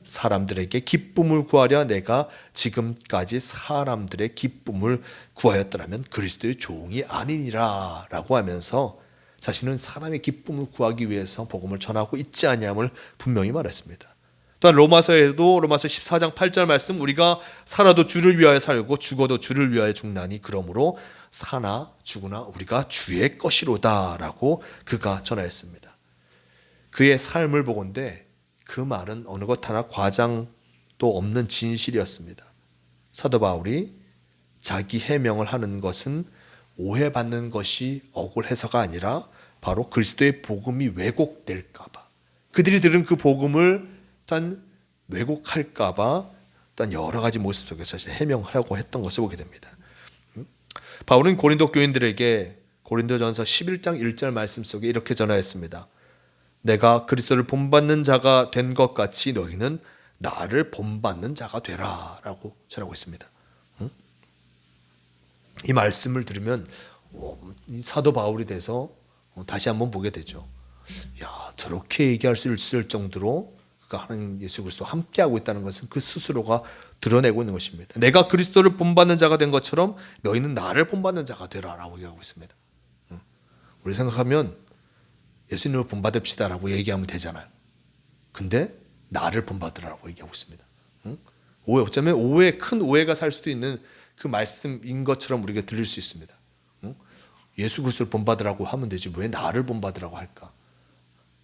사람들에게 기쁨을 구하랴 내가 지금까지 사람들의 기쁨을 구하였더라면 그리스도의 종이 아니니라 라고 하면서 자신은 사람의 기쁨을 구하기 위해서 복음을 전하고 있지 아니함을 분명히 말했습니다. 또한 로마서에도 로마서 14장 8절 말씀, 우리가 살아도 주를 위하여 살고 죽어도 주를 위하여 죽나니 그러므로 사나 죽으나 우리가 주의 것이로다 라고 그가 전하였습니다. 그의 삶을 보건대 그 말은 어느 것 하나 과장도 없는 진실이었습니다. 사도 바울이 자기 해명을 하는 것은 오해받는 것이 억울해서가 아니라 바로 그리스도의 복음이 왜곡될까 봐, 그들이 들은 그 복음을 일단 왜곡할까 봐 일단 여러 가지 모습 속에서 해명하려고 했던 것을 보게 됩니다. 바울은 고린도 교인들에게 고린도전서 11장 1절 말씀 속에 이렇게 전하였습니다. 내가 그리스도를 본받는 자가 된 것 같이 너희는 나를 본받는 자가 되라 라고 전하고 있습니다. 이 말씀을 들으면 사도 바울이 돼서 다시 한번 보게 되죠. 야, 저렇게 얘기할 수 있을 정도로 그가 하나님 예수 그리스도와 함께하고 있다는 것은 그 스스로가 드러내고 있는 것입니다. 내가 그리스도를 본받는 자가 된 것처럼 너희는 나를 본받는 자가 되라 라고 얘기하고 있습니다. 우리 생각하면 예수님을 본받읍시다 라고 얘기하면 되잖아요. 근데 나를 본받으라고 얘기하고 있습니다. 어쩌면 큰 오해가 살 수도 있는 그 말씀인 것처럼 우리가 들릴 수 있습니다. 예수 그리스도를 본받으라고 하면 되지 왜 나를 본받으라고 할까?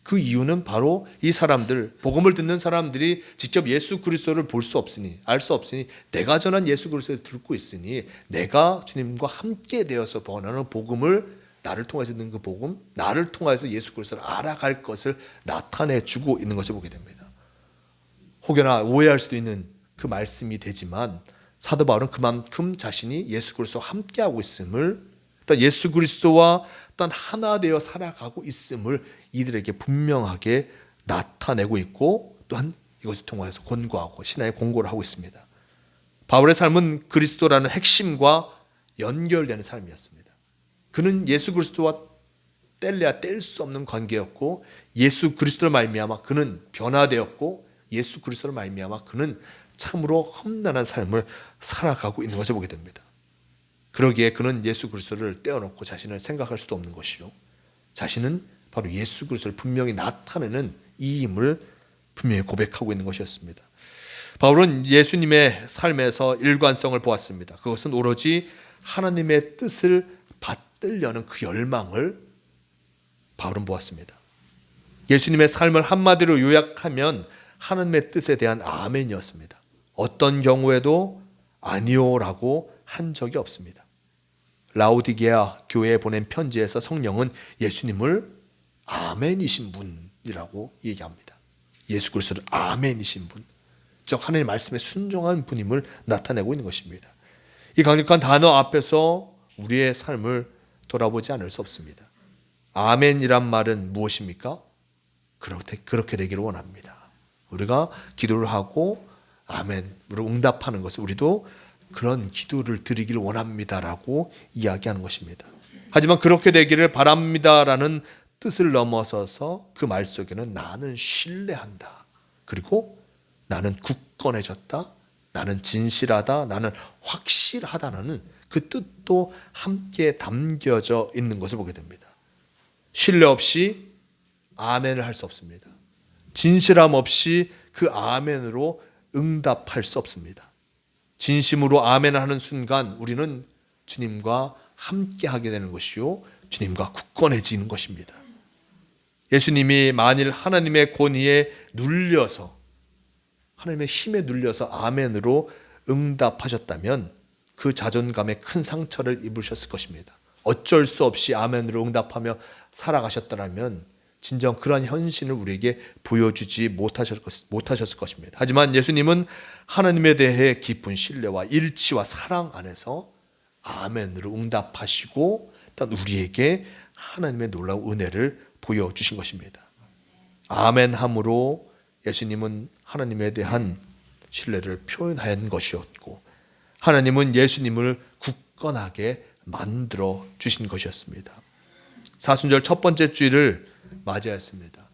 그 이유는 바로 이 사람들, 복음을 듣는 사람들이 직접 예수 그리스도를 볼 수 없으니, 알 수 없으니 내가 전한 예수 그리스도를 듣고 있으니 내가 주님과 함께 되어서 번하는 복음을, 나를 통해서 듣는 그 복음, 나를 통해서 예수 그리스도를 알아갈 것을 나타내주고 있는 것을 보게 됩니다. 혹여나 오해할 수도 있는 그 말씀이 되지만 사도 바울은 그만큼 자신이 예수 그리스도와 함께하고 있음을, 일단 예수 그리스도와 일단 하나 되어 살아가고 있음을 이들에게 분명하게 나타내고 있고, 또한 이것을 통해서 권고하고 신앙의 공고를 하고 있습니다. 바울의 삶은 그리스도라는 핵심과 연결되는 삶이었습니다. 그는 예수 그리스도와 뗄래야 뗄 수 없는 관계였고, 예수 그리스도를 말미암아 그는 변화되었고, 예수 그리스도를 말미암아 그는 참으로 험난한 삶을 살아가고 있는 것을 보게 됩니다. 그러기에 그는 예수 그리스도를 떼어놓고 자신을 생각할 수도 없는 것이요, 자신은 바로 예수 그리스도를 분명히 나타내는 이 힘을 분명히 고백하고 있는 것이었습니다. 바울은 예수님의 삶에서 일관성을 보았습니다. 그것은 오로지 하나님의 뜻을 받들려는 그 열망을 바울은 보았습니다. 예수님의 삶을 한마디로 요약하면 하나님의 뜻에 대한 아멘이었습니다. 어떤 경우에도 아니요라고 한 적이 없습니다. 라오디게아 교회에 보낸 편지에서 성령은 예수님을 아멘이신 분이라고 얘기합니다. 예수 그리스도를 아멘이신 분, 즉 하나님의 말씀에 순종한 분임을 나타내고 있는 것입니다. 이 강력한 단어 앞에서 우리의 삶을 돌아보지 않을 수 없습니다. 아멘이란 말은 무엇입니까? 그렇게 되기를 원합니다. 우리가 기도를 하고 아멘으로 응답하는 것을 우리도 그런 기도를 드리기를 원합니다라고 이야기하는 것입니다. 하지만 그렇게 되기를 바랍니다라는 뜻을 넘어서서 그 말 속에는 나는 신뢰한다, 그리고 나는 굳건해졌다, 나는 진실하다, 나는 확실하다는 그 뜻도 함께 담겨져 있는 것을 보게 됩니다. 신뢰 없이 아멘을 할 수 없습니다. 진실함 없이 그 아멘으로 응답할 수 없습니다. 진심으로 아멘을 하는 순간 우리는 주님과 함께 하게 되는 것이요, 주님과 굳건해지는 것입니다. 예수님이 만일 하나님의 권위에 눌려서, 하나님의 힘에 눌려서 아멘으로 응답하셨다면 그 자존감에 큰 상처를 입으셨을 것입니다. 어쩔 수 없이 아멘으로 응답하며 살아가셨더라면 진정 그러한 현신을 우리에게 보여주지 못하셨을 것입니다. 하지만 예수님은 하나님에 대해 깊은 신뢰와 일치와 사랑 안에서 아멘으로 응답하시고 또 우리에게 하나님의 놀라운 은혜를 보여주신 것입니다. 아멘함으로 예수님은 하나님에 대한 신뢰를 표현한 것이었고, 하나님은 예수님을 굳건하게 만들어 주신 것이었습니다. 사순절 첫 번째 주일을 맞이했습니다.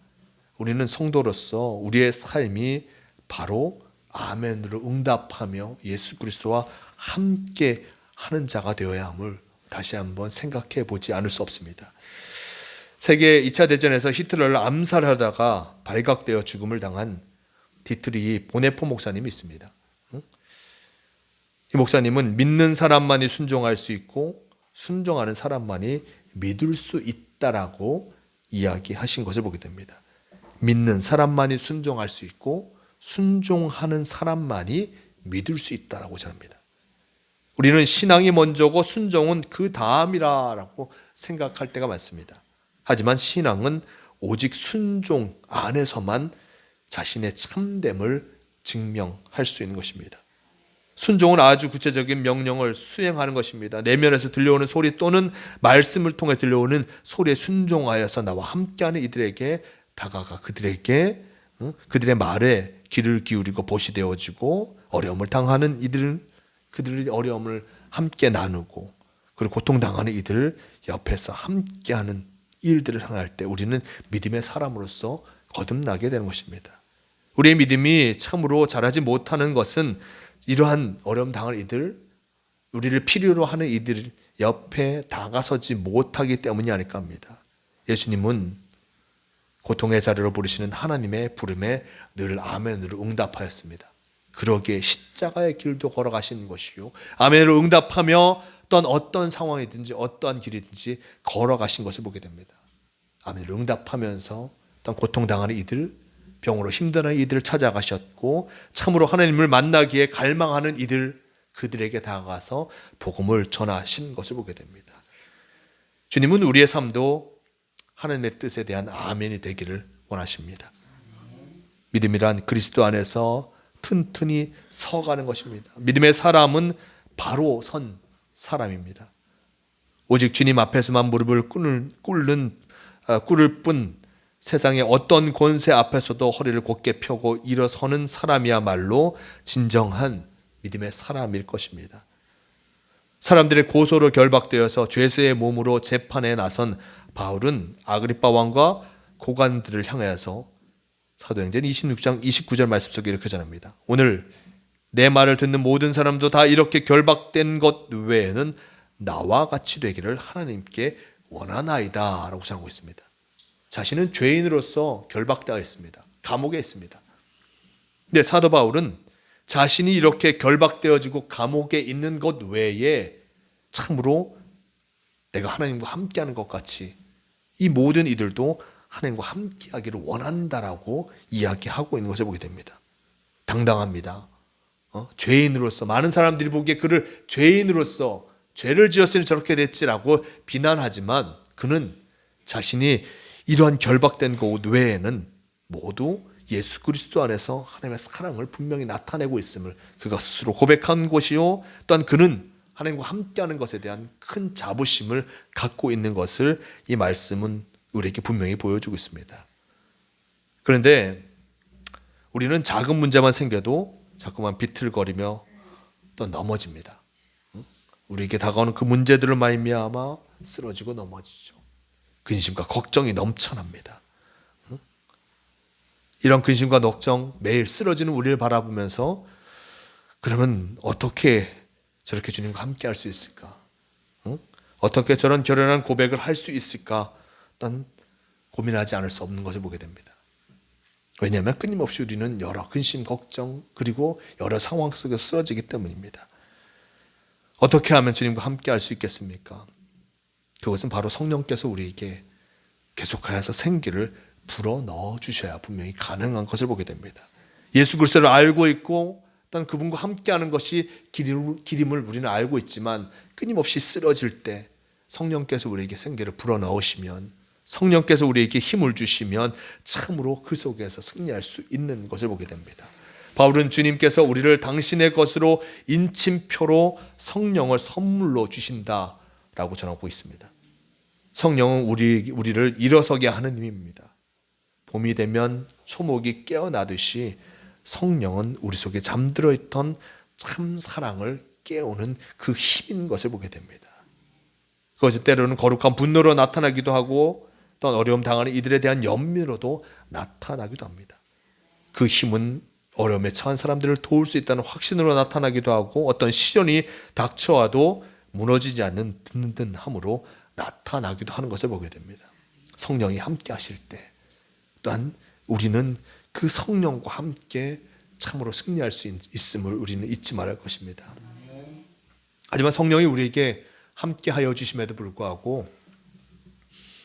우리는 성도로서 우리의 삶이 바로 아멘으로 응답하며 예수 그리스도와 함께 하는 자가 되어야 함을 다시 한번 생각해 보지 않을 수 없습니다. 세계 2차 대전에서 히틀러를 암살하다가 발각되어 죽음을 당한 디트리히 보네포 목사님이 있습니다. 이 목사님은 믿는 사람만이 순종할 수 있고 순종하는 사람만이 믿을 수 있다라고 이야기하신 것을 보게 됩니다. 믿는 사람만이 순종할 수 있고 순종하는 사람만이 믿을 수 있다라고 전합니다. 우리는 신앙이 먼저고 순종은 그 다음이라고 생각할 때가 많습니다. 하지만 신앙은 오직 순종 안에서만 자신의 참됨을 증명할 수 있는 것입니다. 순종은 아주 구체적인 명령을 수행하는 것입니다. 내면에서 들려오는 소리 또는 말씀을 통해 들려오는 소리에 순종하여서 나와 함께하는 이들에게 다가가 그들의 말에 귀를 기울이고 보시 되어지고, 어려움을 당하는 이들은 그들의 어려움을 함께 나누고, 그리고 고통당하는 이들을 옆에서 함께하는 일들을 행할 때 우리는 믿음의 사람으로서 거듭나게 되는 것입니다. 우리의 믿음이 참으로 자라지 못하는 것은 이러한 어려움 당하는 이들, 우리를 필요로 하는 이들 옆에 다가서지 못하기 때문이 아닐까 합니다. 예수님은 고통의 자리로 부르시는 하나님의 부름에 늘 아멘으로 응답하였습니다. 그러기에 십자가의 길도 걸어가시는 것이요, 아멘으로 응답하며 어떤 상황이든지 어떠한 길이든지 걸어가신 것을 보게 됩니다. 아멘으로 응답하면서 어떤 고통당하는 이들, 병으로 힘드는 이들을 찾아가셨고, 참으로 하나님을 만나기에 갈망하는 이들, 그들에게 다가가서 복음을 전하신 것을 보게 됩니다. 주님은 우리의 삶도 하나님의 뜻에 대한 아멘이 되기를 원하십니다. 믿음이란 그리스도 안에서 튼튼히 서가는 것입니다. 믿음의 사람은 바로 선 사람입니다. 오직 주님 앞에서만 무릎을 꿇을 뿐 세상의 어떤 권세 앞에서도 허리를 곧게 펴고 일어서는 사람이야말로 진정한 믿음의 사람일 것입니다. 사람들의 고소로 결박되어서 죄수의 몸으로 재판에 나선 바울은 아그리빠 왕과 고관들을 향하여서 사도행전 26장 29절 말씀 속에 이렇게 전합니다. 오늘 내 말을 듣는 모든 사람도 다 이렇게 결박된 것 외에는 나와 같이 되기를 하나님께 원하나이다 라고 전하고 있습니다. 자신은 죄인으로서 결박되어 있습니다. 감옥에 있습니다. 근데 사도 바울은 자신이 이렇게 결박되어지고 감옥에 있는 것 외에 참으로 내가 하나님과 함께하는 것 같이 이 모든 이들도 하나님과 함께하기를 원한다라고 이야기하고 있는 것을 보게 됩니다. 당당합니다. 죄인으로서 많은 사람들이 보기에 그를 죄인으로서 죄를 지었으니 저렇게 됐지라고 비난하지만 그는 자신이 이러한 결박된 것 외에는 모두 예수 그리스도 안에서 하나님의 사랑을 분명히 나타내고 있음을 그가 스스로 고백한 것이요, 또한 그는 하나님과 함께하는 것에 대한 큰 자부심을 갖고 있는 것을 이 말씀은 우리에게 분명히 보여주고 있습니다. 그런데 우리는 작은 문제만 생겨도 자꾸만 비틀거리며 또 넘어집니다. 우리에게 다가오는 그 문제들을 말미암아 쓰러지고 넘어지죠. 근심과 걱정이 넘쳐납니다. 이런 근심과 걱정, 매일 쓰러지는 우리를 바라보면서 그러면 어떻게 저렇게 주님과 함께 할 수 있을까? 어떻게 저런 결연한 고백을 할 수 있을까? 난 고민하지 않을 수 없는 것을 보게 됩니다. 왜냐하면 끊임없이 우리는 여러 근심, 걱정 그리고 여러 상황 속에서 쓰러지기 때문입니다. 어떻게 하면 주님과 함께 할 수 있겠습니까? 그것은 바로 성령께서 우리에게 계속하여서 생기를 불어넣어 주셔야 분명히 가능한 것을 보게 됩니다. 예수 그리스도를 알고 있고 일단 그분과 함께하는 것이 길임을 우리는 알고 있지만 끊임없이 쓰러질 때 성령께서 우리에게 생기를 불어넣으시면, 성령께서 우리에게 힘을 주시면 참으로 그 속에서 승리할 수 있는 것을 보게 됩니다. 바울은 주님께서 우리를 당신의 것으로 인침표로 성령을 선물로 주신다라고 전하고 있습니다. 성령은 우리를 일어서게 하는 힘입니다. 봄이 되면 초목이 깨어나듯이 성령은 우리 속에 잠들어 있던 참 사랑을 깨우는 그 힘인 것을 보게 됩니다. 그것이 때로는 거룩한 분노로 나타나기도 하고 또 어려움 당하는 이들에 대한 연민으로도 나타나기도 합니다. 그 힘은 어려움에 처한 사람들을 도울 수 있다는 확신으로 나타나기도 하고 어떤 시련이 닥쳐와도 무너지지 않는 든든함으로 나타나기도 하는 것을 보게 됩니다. 성령이 함께 하실 때 또한 우리는 그 성령과 함께 참으로 승리할 수 있음을 우리는 잊지 말할 것입니다. 하지만 성령이 우리에게 함께하여 주심에도 불구하고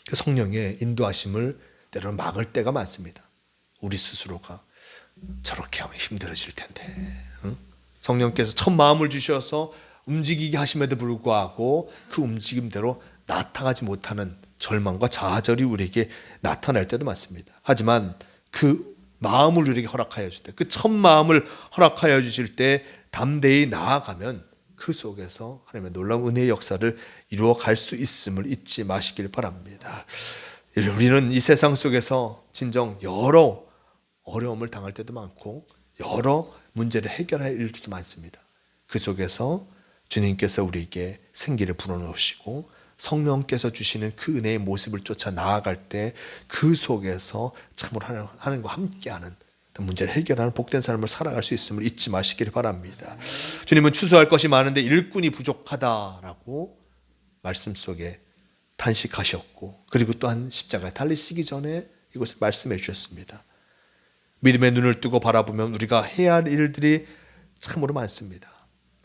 그 성령의 인도하심을 때로는 막을 때가 많습니다. 우리 스스로가 저렇게 하면 힘들어질 텐데, 성령께서 첫 마음을 주셔서 움직이게 하심에도 불구하고 그 움직임대로 나타나지 못하는 절망과 좌절이 우리에게 나타날 때도 많습니다. 하지만 그 마음을 우리에게 허락하여 주실 때, 그 첫 마음을 허락하여 주실 때 담대히 나아가면 그 속에서 하나님의 놀라운 은혜의 역사를 이루어 갈 수 있음을 잊지 마시길 바랍니다. 우리는 이 세상 속에서 진정 여러 어려움을 당할 때도 많고 여러 문제를 해결할 일도 많습니다. 그 속에서 주님께서 우리에게 생기를 불어넣으시고 성령께서 주시는 그 은혜의 모습을 쫓아 나아갈 때 그 속에서 참으로 하나님과 함께하는 문제를 해결하는 복된 삶을 살아갈 수 있음을 잊지 마시기를 바랍니다. 주님은 추수할 것이 많은데 일꾼이 부족하다라고 말씀 속에 탄식하셨고, 그리고 또한 십자가에 달리시기 전에 이것을 말씀해 주셨습니다. 믿음의 눈을 뜨고 바라보면 우리가 해야 할 일들이 참으로 많습니다.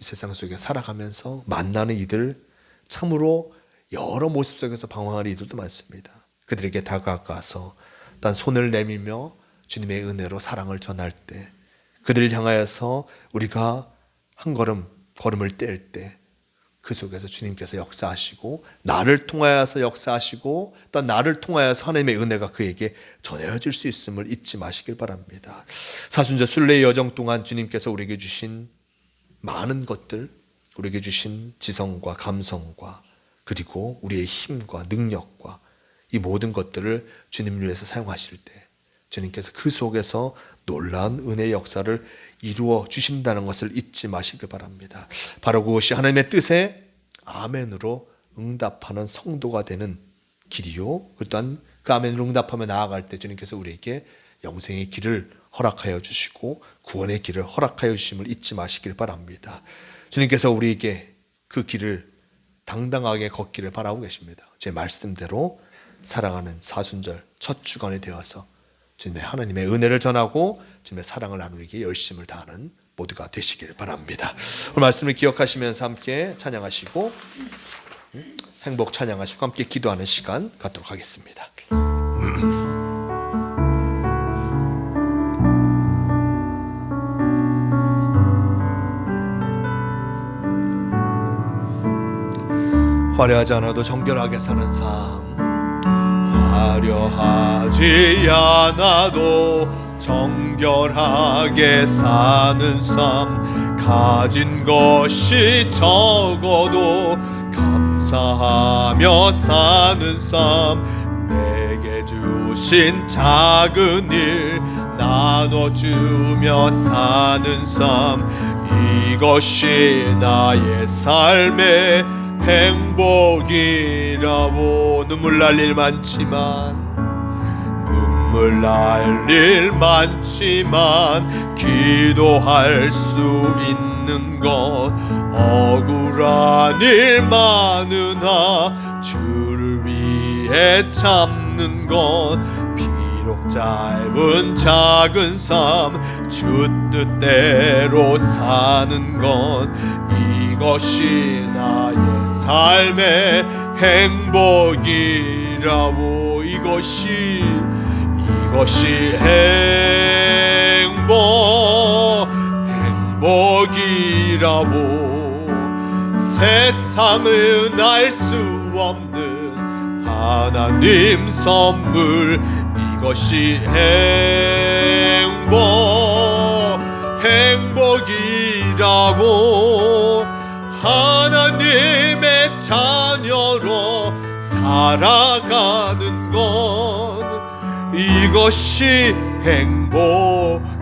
이 세상 속에 살아가면서 만나는 이들, 참으로 여러 모습 속에서 방황하는 이들도 많습니다. 그들에게 다가가서 단 손을 내밀며 주님의 은혜로 사랑을 전할 때, 그들을 향하여서 우리가 한 걸음을 뗄 때 그 속에서 주님께서 역사하시고 나를 통하여서 역사하시고 또 나를 통하여서 하나님의 은혜가 그에게 전해질 수 있음을 잊지 마시길 바랍니다. 사순절 순례의 여정 동안 주님께서 우리에게 주신 많은 것들, 우리에게 주신 지성과 감성과 그리고 우리의 힘과 능력과 이 모든 것들을 주님을 위해서 사용하실 때 주님께서 그 속에서 놀라운 은혜의 역사를 이루어 주신다는 것을 잊지 마시기 바랍니다. 바로 그것이 하나님의 뜻에 아멘으로 응답하는 성도가 되는 길이요, 또한 그 아멘으로 응답하며 나아갈 때 주님께서 우리에게 영생의 길을 허락하여 주시고 구원의 길을 허락하여 주심을 잊지 마시길 바랍니다. 주님께서 우리에게 그 길을 당당하게 걷기를 바라고 계십니다. 제 말씀대로 살아가는 사순절 첫 주간이 되어서 주님의 하나님의 은혜를 전하고 주님의 사랑을 나누기 열심을 다하는 모두가 되시길 바랍니다. 오늘 말씀을 기억하시면서 함께 찬양하시고 행복 찬양하시고 함께 기도하는 시간 갖도록 하겠습니다. 화려하지 않아도 정결하게 사는 삶, 화려하지 않아도 정결하게 사는 삶, 가진 것이 적어도 감사하며 사는 삶, 내게 주신 작은 일 나눠주며 사는 삶, 이것이 나의 삶의 행복이라고. 눈물 날 일 많지만 기도할 수 있는 것, 억울한 일 많으나 주를 위해 참는 것, 비록 짧은 작은 삶 주 뜻대로 사는 것, 이것이 나의 삶의 행복이라고. 이것이 행복이라고. 세상은 알 수 없는 하나님 선물, 이것이 행복이라고. 하나님의 자녀로 살아가는 것, 이것이 행복이라고.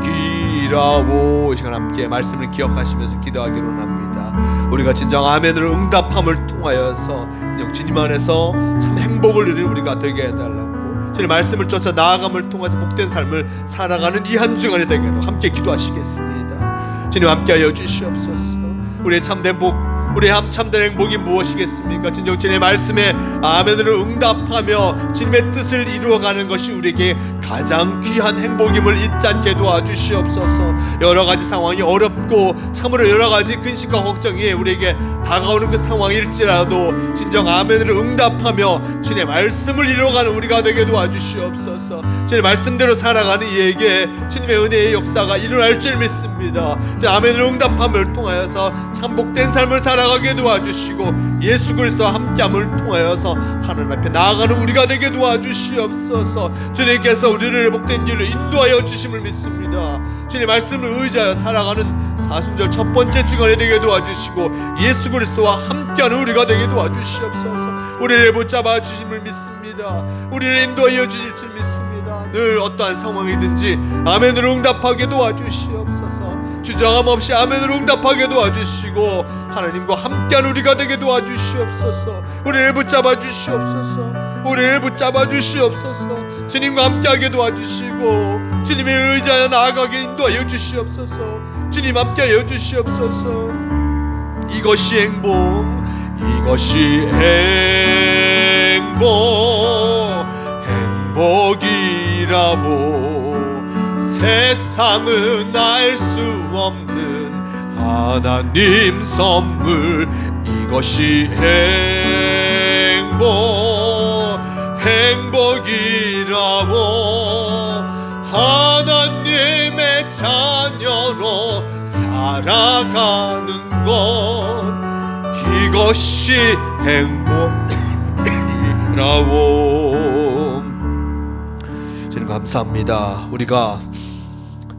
이 시간 함께 말씀을 기억하시면서 기도하기로 합니다. 우리가 진정 아멘으로 응답함을 통하여서 주님 안에서 참 행복을 누리는 우리가 되게 해달라고, 주님 말씀을 쫓아 나아감을 통해서 복된 삶을 살아가는 이 한 주간이 되기로 함께 기도하시겠습니다. 주님 함께하여 주시옵소서. 우리의 참된 복, 우리의 참된 행복이 무엇이겠습니까? 진정 주님의 말씀에 아멘으로 응답하며 주님의 뜻을 이루어가는 것이 우리에게 가장 귀한 행복임을 잊지 않게 도와주시옵소서. 여러 가지 상황이 어렵고 참으로 여러 가지 근심과 걱정이 우리에게 다가오는 그 상황일지라도 진정 아멘으로 응답하며 주님의 말씀을 이루어가는 우리가 되게 도와주시옵소서. 주님의 말씀대로 살아가는 이에게 주님의 은혜의 역사가 일어날 줄 믿습니다. 아멘으로 응답함을 통하여서 참 복된 삶을 살아가게 도와주시고 예수 그리스도와 함께함을 통하여서 하나님 앞에 나아가는 우리가 되게 도와주시옵소서. 주님께서 우리를 복된 길로 인도하여 주심을 믿습니다. 주님 말씀을 의지하여 살아가는 사순절 첫 번째 주간이 되게 도와주시고 예수 그리스도와 함께하는 우리가 되게 도와주시옵소서. 우리를 붙잡아 주심을 믿습니다. 우리를 인도하여 주실 줄 믿습니다. 늘 어떠한 상황이든지 아멘으로 응답하게 도와주시옵소서. 주저함 없이 아멘으로 응답하게 도와주시고 하나님과 함께하는 우리가 되게 도와주시옵소서. 우리를 붙잡아 주시옵소서. 우리를 붙잡아 주시옵소서. 주님과 함께하게 도와주시고 주님을 의지하여 나아가게 인도하여 주시옵소서. 주님 함께하여 주시옵소서. 이것이 행복이라고. 세상은 알 수 없는 하나님 선물, 이것이 행복이라고. 하나님의 자녀로 살아가는 것, 이것이 행복이라고. 주님 감사합니다. 우리가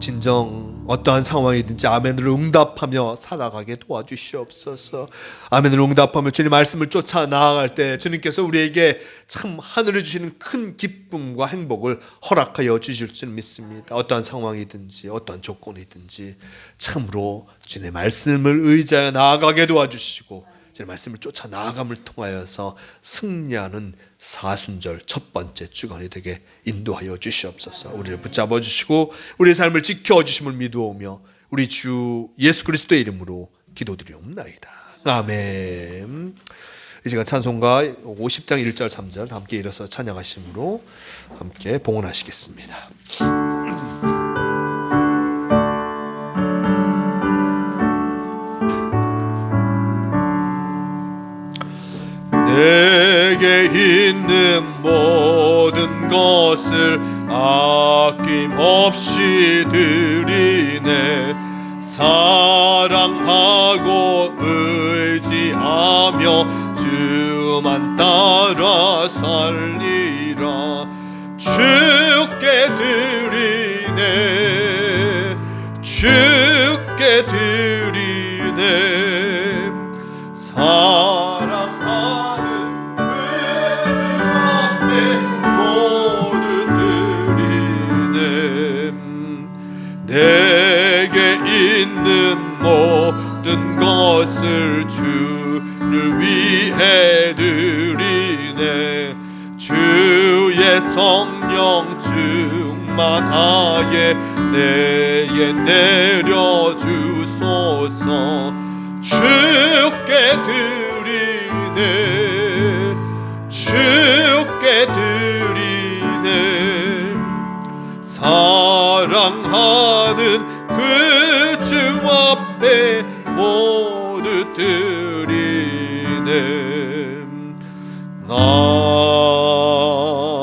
진정 어떠한 상황이든지 아멘으로 응답하며 살아가게 도와주시옵소서. 아멘으로 응답하며 주님 말씀을 쫓아 나아갈 때 주님께서 우리에게 참 하늘에 주시는 큰 기쁨과 행복을 허락하여 주실 줄 믿습니다. 어떠한 상황이든지 어떠한 조건이든지 참으로 주님의 말씀을 의지하여 나아가게 도와주시고 주님의 말씀을 쫓아 나아감을 통하여서 승리하는 사순절 첫 번째 주간이 되게 인도하여 주시옵소서. 우리를 붙잡아 주시고 우리의 삶을 지켜주심을 믿어오며 우리 주 예수 그리스도의 이름으로 기도드리옵나이다. 아멘. 이 시간 찬송가 50장 1절 3절 함께 일어서 찬양하심으로 함께 봉헌하시겠습니다. 내게 있는 모든 것을 아낌없이 드리네. 사랑하고 의지하며 주만 따라 살리라. 주께 드리네, 주께 드리네. 사랑하는 의지함에 모두 드리네. 내게 있는 모든 것을 주를 위해 드리네. 주의 성령 충만하게 내게 내려주소서. 주께 드리네, 주께 드리네. 사랑하는